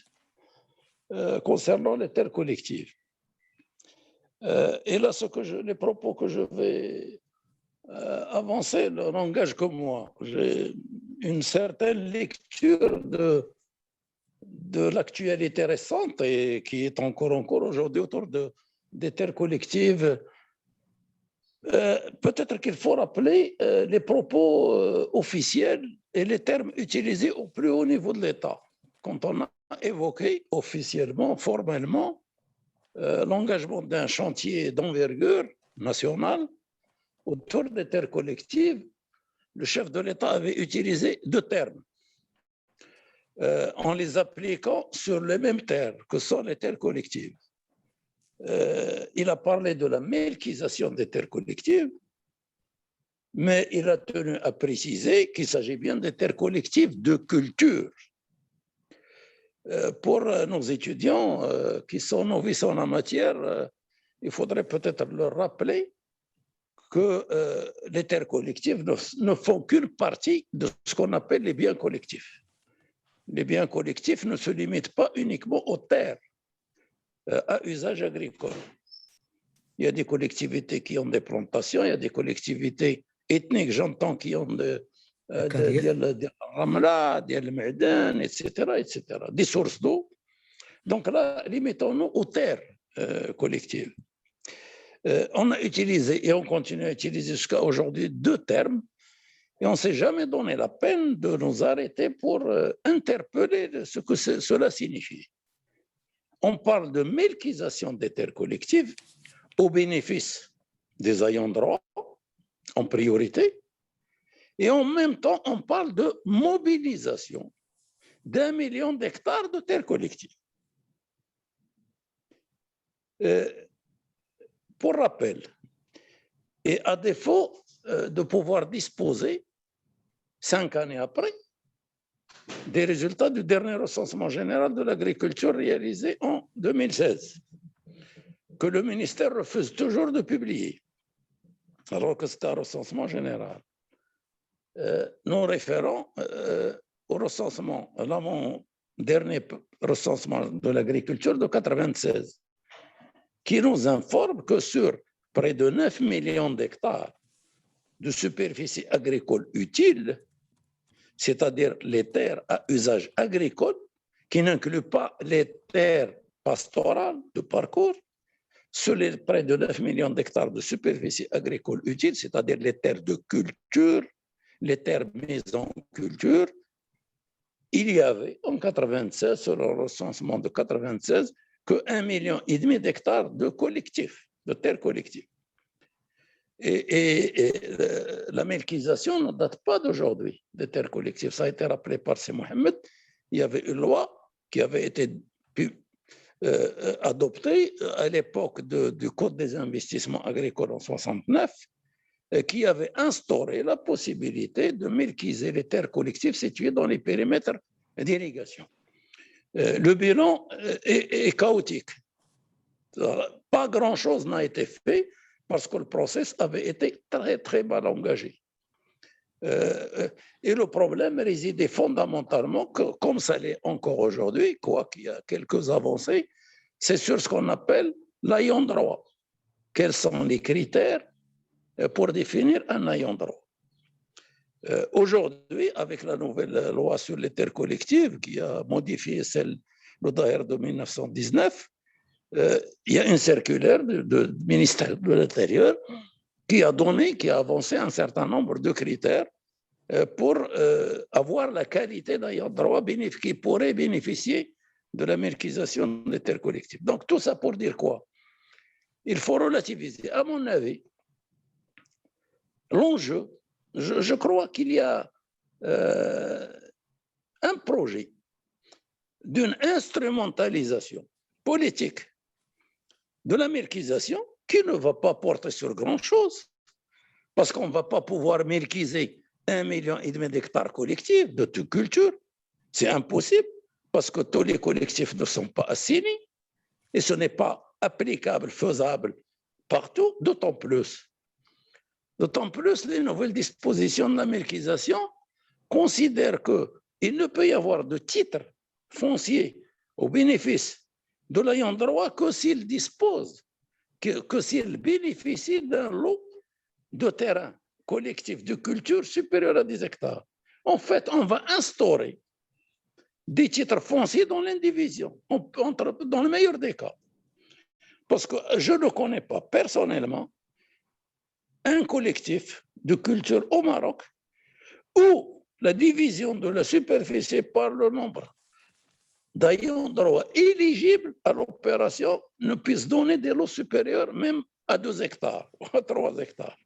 concernant les terres collectives. Et là, les propos que je vais avancer n'engagent que moi. J'ai une certaine lecture de l'actualité récente et qui est encore en cours aujourd'hui autour des terres collectives. Peut-être qu'il faut rappeler les propos officiels et les termes utilisés au plus haut niveau de l'État. Quand on a évoqué officiellement, formellement, l'engagement d'un chantier d'envergure nationale autour des terres collectives, le chef de l'État avait utilisé deux termes en les appliquant sur les mêmes terres que sont les terres collectives. Il a parlé de la melkisation des terres collectives, mais il a tenu à préciser qu'il s'agit bien des terres collectives de culture. Pour nos étudiants qui sont novices en la matière, il faudrait peut-être leur rappeler que les terres collectives ne font qu'une partie de ce qu'on appelle les biens collectifs. Les biens collectifs ne se limitent pas uniquement aux terres à usage agricole. Il y a des collectivités qui ont des plantations, il y a des collectivités ethniques, j'entends, qui ont des ramla, des ma'dan, etc., des sources d'eau. Donc là, limitons-nous aux terres collectives. On a utilisé et on continue à utiliser jusqu'à aujourd'hui deux termes et on ne s'est jamais donné la peine de nous arrêter pour interpeller ce que cela signifie. On parle de melkisation des terres collectives au bénéfice des ayants droit en priorité et en même temps on parle de mobilisation d'1 million d'hectares de terres collectives. Pour rappel, et à défaut de pouvoir disposer 5 années après des résultats du dernier recensement général de l'agriculture réalisé en 2016, que le ministère refuse toujours de publier, alors que c'est un recensement général. Nous référons au recensement, là, mon dernier recensement de l'agriculture de 1996, qui nous informe que sur près de 9 millions d'hectares de superficie agricole utile, c'est-à-dire les terres à usage agricole, qui n'incluent pas les terres pastorales de parcours, sur les près de 9 millions d'hectares de superficie agricole utile, c'est-à-dire les terres de culture, les terres mises en culture, il y avait en 1996, sur le recensement de 1996, que 1,5 million d'hectares de collectifs, de terres collectives. Et la melkisation ne date pas d'aujourd'hui, des terres collectives. Ça a été rappelé par C. Mohamed. Il y avait une loi qui avait été adoptée à l'époque du Code des investissements agricoles en 1969, qui avait instauré la possibilité de melkiser les terres collectives situées dans les périmètres d'irrigation. Le bilan est chaotique. Pas grand-chose n'a été fait parce que le processus avait été très, très mal engagé. Et le problème résidait fondamentalement, comme ça l'est encore aujourd'hui, quoiqu'il y a quelques avancées, c'est sur ce qu'on appelle l'ayant droit. Quels sont les critères pour définir un ayant droit? Aujourd'hui, avec la nouvelle loi sur les terres collectives, qui a modifié celle de Daher de 1919, il y a une circulaire du ministère de l'Intérieur qui a avancé un certain nombre de critères pour avoir la qualité d'ayant droit qui pourrait bénéficier de la melkisation des terres collectives. Donc tout ça pour dire quoi? Il faut relativiser. À mon avis, l'enjeu, je crois qu'il y a un projet d'une instrumentalisation politique de la melkisation qui ne va pas porter sur grand-chose, parce qu'on ne va pas pouvoir melkiser 1,5 million d'hectares collectifs de toute culture. C'est impossible, parce que tous les collectifs ne sont pas assignés, et ce n'est pas applicable, faisable partout, d'autant plus D'autant plus, les nouvelles dispositions de la milquinisation considèrent qu'il ne peut y avoir de titre foncier au bénéfice de l'ayant droit que s'il dispose, que s'il bénéficie d'un lot de terrain collectif de culture supérieur à 10 hectares. En fait, on va instaurer des titres fonciers dans l'indivision, dans le meilleur des cas. Parce que je ne connais pas personnellement un collectif de culture au Maroc où la division de la superficie par le nombre d'ayants droit éligibles à l'opération ne puisse donner des lots supérieurs même à 2 hectares ou à 3 hectares.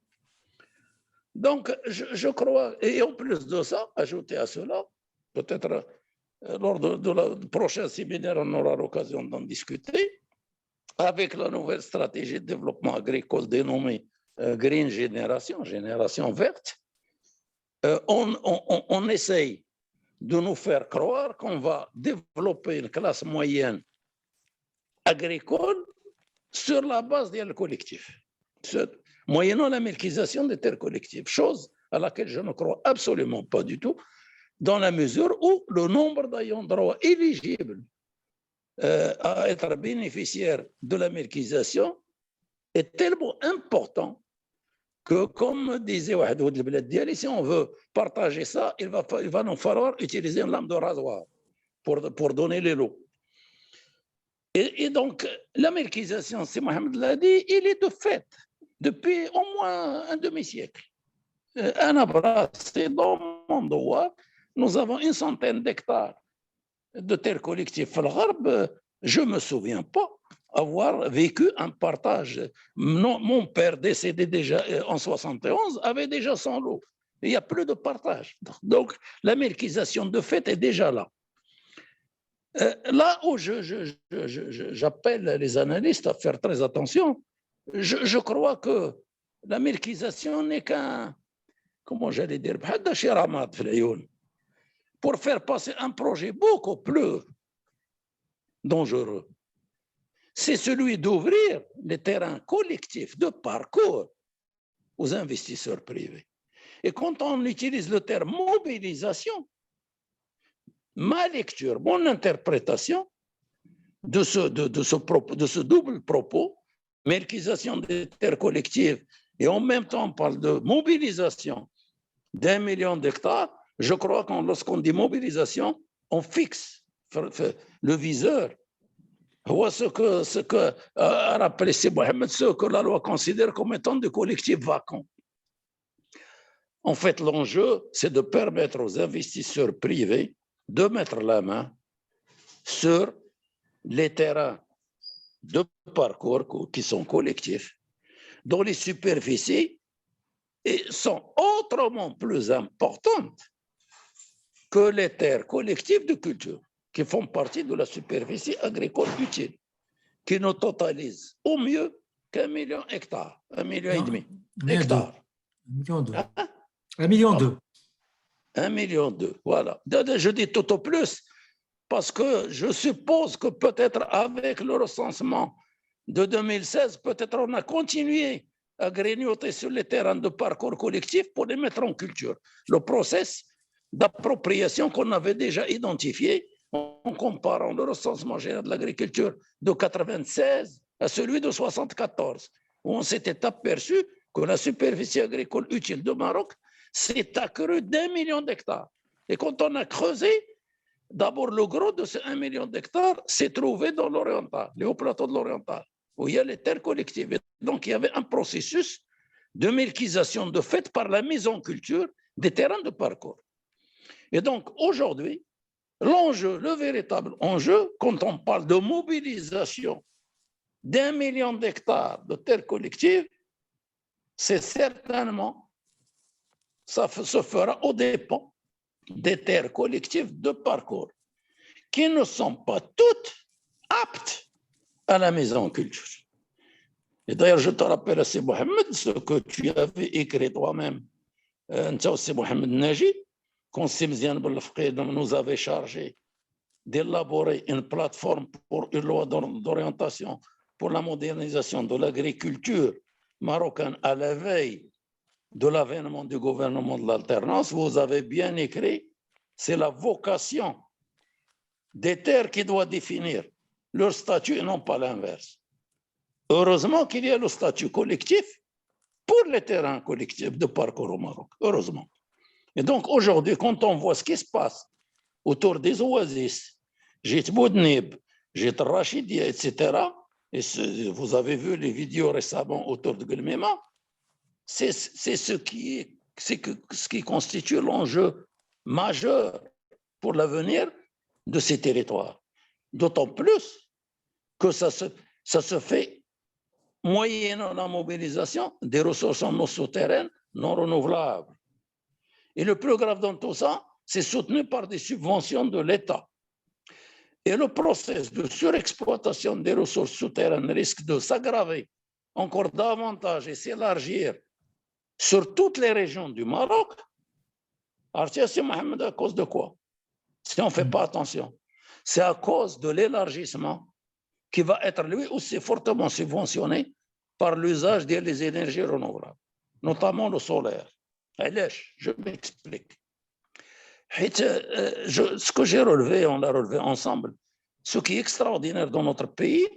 Donc, je crois, et en plus de ça, ajouter à cela, peut-être lors de la prochaine séminaire, on aura l'occasion d'en discuter, avec la nouvelle stratégie de développement agricole dénommée Green Génération, génération verte, on essaye de nous faire croire qu'on va développer une classe moyenne agricole sur la base des collectifs, moyennant la milquinisation des terres collectives, chose à laquelle je ne crois absolument pas du tout, dans la mesure où le nombre d'ayants droit éligibles à être bénéficiaires de la milquinisation est tellement important que, comme disait Wahadoud el-Belad, si on veut partager ça, il va nous falloir utiliser une lame de rasoir pour donner les lots. Et donc, la milquinisation, si Mohamed l'a dit, il est de fait depuis au moins un demi-siècle. Un abrassé dans mon droit, nous avons 100 d'hectares de terres collectives au Gharb. Je ne me souviens pas avoir vécu un partage. Mon père, décédé déjà en 71, avait déjà son lot. Il n'y a plus de partage. Donc, la milquinisation de fait est déjà là. Là où j'appelle les analystes à faire très attention, je crois que la milquinisation n'est qu'un, comment j'allais dire, pour faire passer un projet beaucoup plus dangereux. C'est celui d'ouvrir les terrains collectifs de parcours aux investisseurs privés. Et quand on utilise le terme mobilisation, ma lecture, mon interprétation de ce double propos, milquinisation des terres collectives, et en même temps on parle de mobilisation d'1 million d'hectares, je crois que lorsqu'on dit mobilisation, on fixe le viseur. Ce que a rappelé C. Mohamed, ce que la loi considère comme étant des collectifs vacants. En fait, l'enjeu, c'est de permettre aux investisseurs privés de mettre la main sur les terrains de parcours qui sont collectifs, dont les superficies sont autrement plus importantes que les terres collectives de culture, qui font partie de la superficie agricole utile, qui ne totalise au mieux qu'1 million d'hectares, 1,5 million d'hectares. 1,2 million. 1,2 million, voilà. Je dis tout au plus, parce que je suppose que peut-être avec le recensement de 2016, peut-être on a continué à grignoter sur les terrains de parcours collectif pour les mettre en culture. Le process d'appropriation qu'on avait déjà identifié en comparant le recensement général de l'agriculture de 96 à celui de 74, où on s'était aperçu que la superficie agricole utile du Maroc s'est accrue d'1 million d'hectares. Et quand on a creusé, d'abord le gros de ces 1 million d'hectares s'est trouvé dans l'Oriental, les hauts plateaux de l'Oriental, où il y a les terres collectives. Et donc il y avait un processus de milquinisation de fait par la mise en culture des terrains de parcours. Et donc aujourd'hui, l'enjeu, le véritable enjeu, quand on parle de mobilisation d'1 million d'hectares de terres collectives, c'est certainement, ça se fera aux dépens des terres collectives de parcours, qui ne sont pas toutes aptes à la mise en culture. Et d'ailleurs, je te rappelle, c'est Mohamed, ce que tu avais écrit toi-même, c'est Mohamed Naji, quand Simziane Belfqi nous avait chargé d'élaborer une plateforme pour une loi d'orientation pour la modernisation de l'agriculture marocaine à la veille de l'avènement du gouvernement de l'alternance, vous avez bien écrit, c'est la vocation des terres qui doit définir leur statut et non pas l'inverse. Heureusement qu'il y a le statut collectif pour les terrains collectifs de parcours au Maroc, heureusement. Et donc aujourd'hui, quand on voit ce qui se passe autour des oasis, Jit Boudnib, Jit Rachidia, etc., et vous avez vu les vidéos récemment autour de Guelmima, c'est ce qui constitue l'enjeu majeur pour l'avenir de ces territoires. D'autant plus que ça se fait moyennant la mobilisation des ressources en eau souterraines non renouvelables. Et le plus grave dans tout ça, c'est soutenu par des subventions de l'État. Et le processus de surexploitation des ressources souterraines risque de s'aggraver encore davantage et s'élargir sur toutes les régions du Maroc. Artiasi Mohamed, à cause de quoi? Si on ne fait pas attention, c'est à cause de l'élargissement qui va être lui aussi fortement subventionné par l'usage des énergies renouvelables, notamment le solaire. Je m'explique. Ce que j'ai relevé, on l'a relevé ensemble, ce qui est extraordinaire dans notre pays,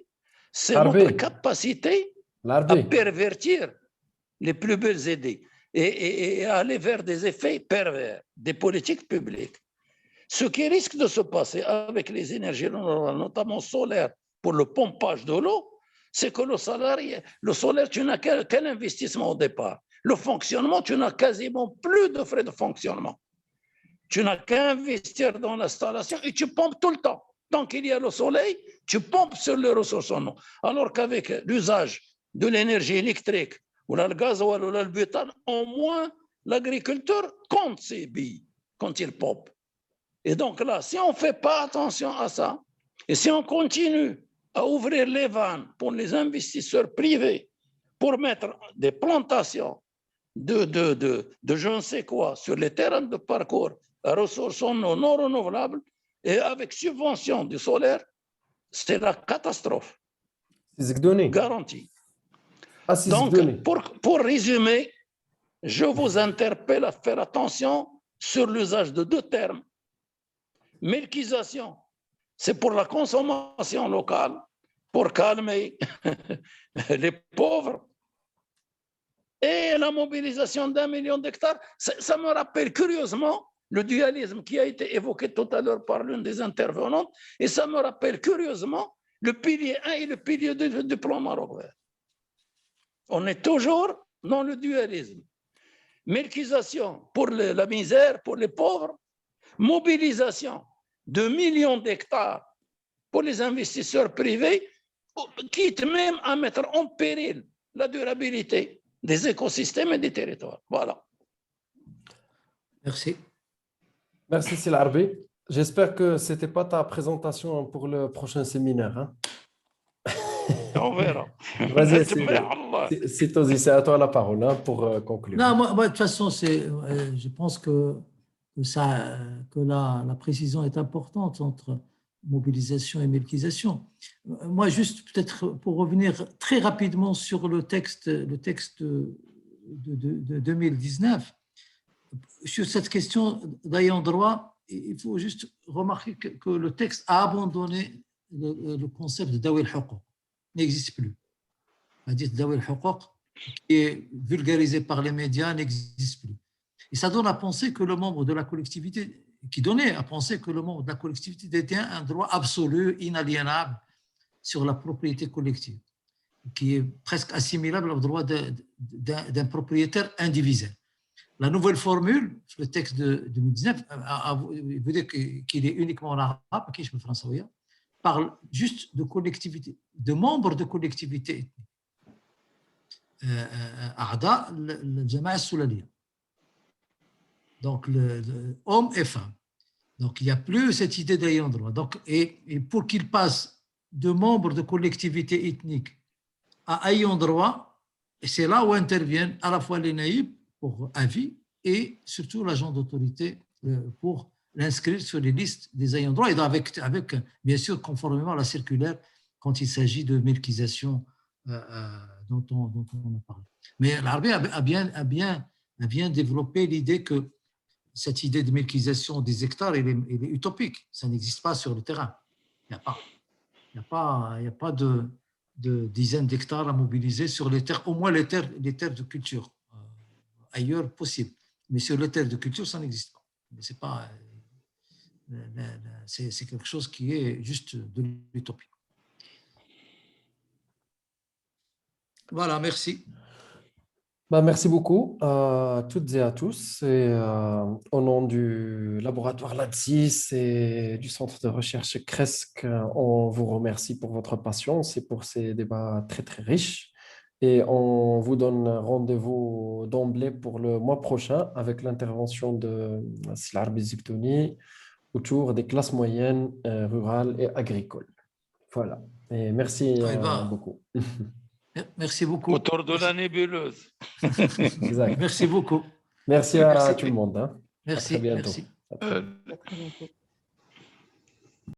c'est notre capacité à pervertir les plus belles idées et à aller vers des effets pervers des politiques publiques. Ce qui risque de se passer avec les énergies renouvelables, notamment solaires, pour le pompage de l'eau, c'est que le solaire, tu n'as qu'un investissement au départ. Le fonctionnement, tu n'as quasiment plus de frais de fonctionnement. Tu n'as qu'à investir dans l'installation et tu pompes tout le temps. Tant qu'il y a le soleil, tu pompes sur les ressources en eau. Alors qu'avec l'usage de l'énergie électrique, ou le gasoil ou le butane, au moins l'agriculteur compte ses billes quand il pompe. Et donc là, si on ne fait pas attention à ça, et si on continue à ouvrir les vannes pour les investisseurs privés, pour mettre des plantations de je ne sais quoi sur les terrains de parcours à ressources en eau non renouvelables et avec subvention du solaire, c'est la catastrophe. Garantie. Donc, pour résumer, je vous interpelle à faire attention sur l'usage de deux termes. Melkisation, c'est pour la consommation locale, pour calmer les pauvres. Et la mobilisation d'1 million d'hectares, ça me rappelle curieusement le dualisme qui a été évoqué tout à l'heure par l'une des intervenantes, et ça me rappelle curieusement le pilier 1 et le pilier 2 du plan Maroc vert. On est toujours dans le dualisme. Melkisation pour la misère, pour les pauvres, mobilisation de millions d'hectares pour les investisseurs privés, quitte même à mettre en péril la durabilité des écosystèmes et des territoires. Voilà. Merci. Merci, Sil Arbi. J'espère que ce n'était pas ta présentation pour le prochain séminaire. Hein? On verra. Vas-y, c'est à toi la parole hein, pour conclure. Non, moi, de toute façon, je pense que la précision est importante entre mobilisation et melkisation. Moi, juste peut-être pour revenir très rapidement sur le texte de 2019, sur cette question d'ayant droit, il faut juste remarquer que le texte a abandonné le concept de dawi al-huquq, n'existe plus. C'est-à-dire dawi al-huquq, qui est vulgarisé par les médias, n'existe plus. Et ça donne à penser que le membre de la collectivité, détient un droit absolu, inaliénable sur la propriété collective, qui est presque assimilable au droit d'un propriétaire indivisaire. La nouvelle formule, le texte de 2019, veut dire qu'il est uniquement en arabe, qui je me français, parle juste de collectivité, de membres de collectivité Aada, le Jama'a Soulaliya. Donc, hommes et femmes. Donc, il n'y a plus cette idée d'ayant droit. Donc, et pour qu'il passe de membres de collectivité ethnique à ayant droit, c'est là où interviennent à la fois les naïbs pour avis et surtout l'agent d'autorité pour l'inscrire sur les listes des ayants droit et avec bien sûr, conformément à la circulaire quand il s'agit de melkisation dont on a parlé. Mais l'Arabie a bien elle vient développer l'idée que cette idée de milquinisation des hectares, elle est utopique. Ça n'existe pas sur le terrain. Il n'y a pas de dizaines d'hectares à mobiliser sur les terres, au moins les terres de culture. Ailleurs, possible. Mais sur les terres de culture, ça n'existe pas. C'est pas, c'est quelque chose qui est juste de l'utopie. Voilà, merci. Merci beaucoup à toutes et à tous. Et, au nom du laboratoire LADSIS et du centre de recherche CRESC, on vous remercie pour votre patience et pour ces débats très, très riches. Et on vous donne rendez-vous d'emblée pour le mois prochain avec l'intervention de Silar Biziktouni autour des classes moyennes, rurales et agricoles. Voilà. Et merci beaucoup. Merci beaucoup. Autour de la nébuleuse. Exact. Merci beaucoup. Merci à tout le monde. Hein. Merci. À très bientôt. Merci. À très bientôt.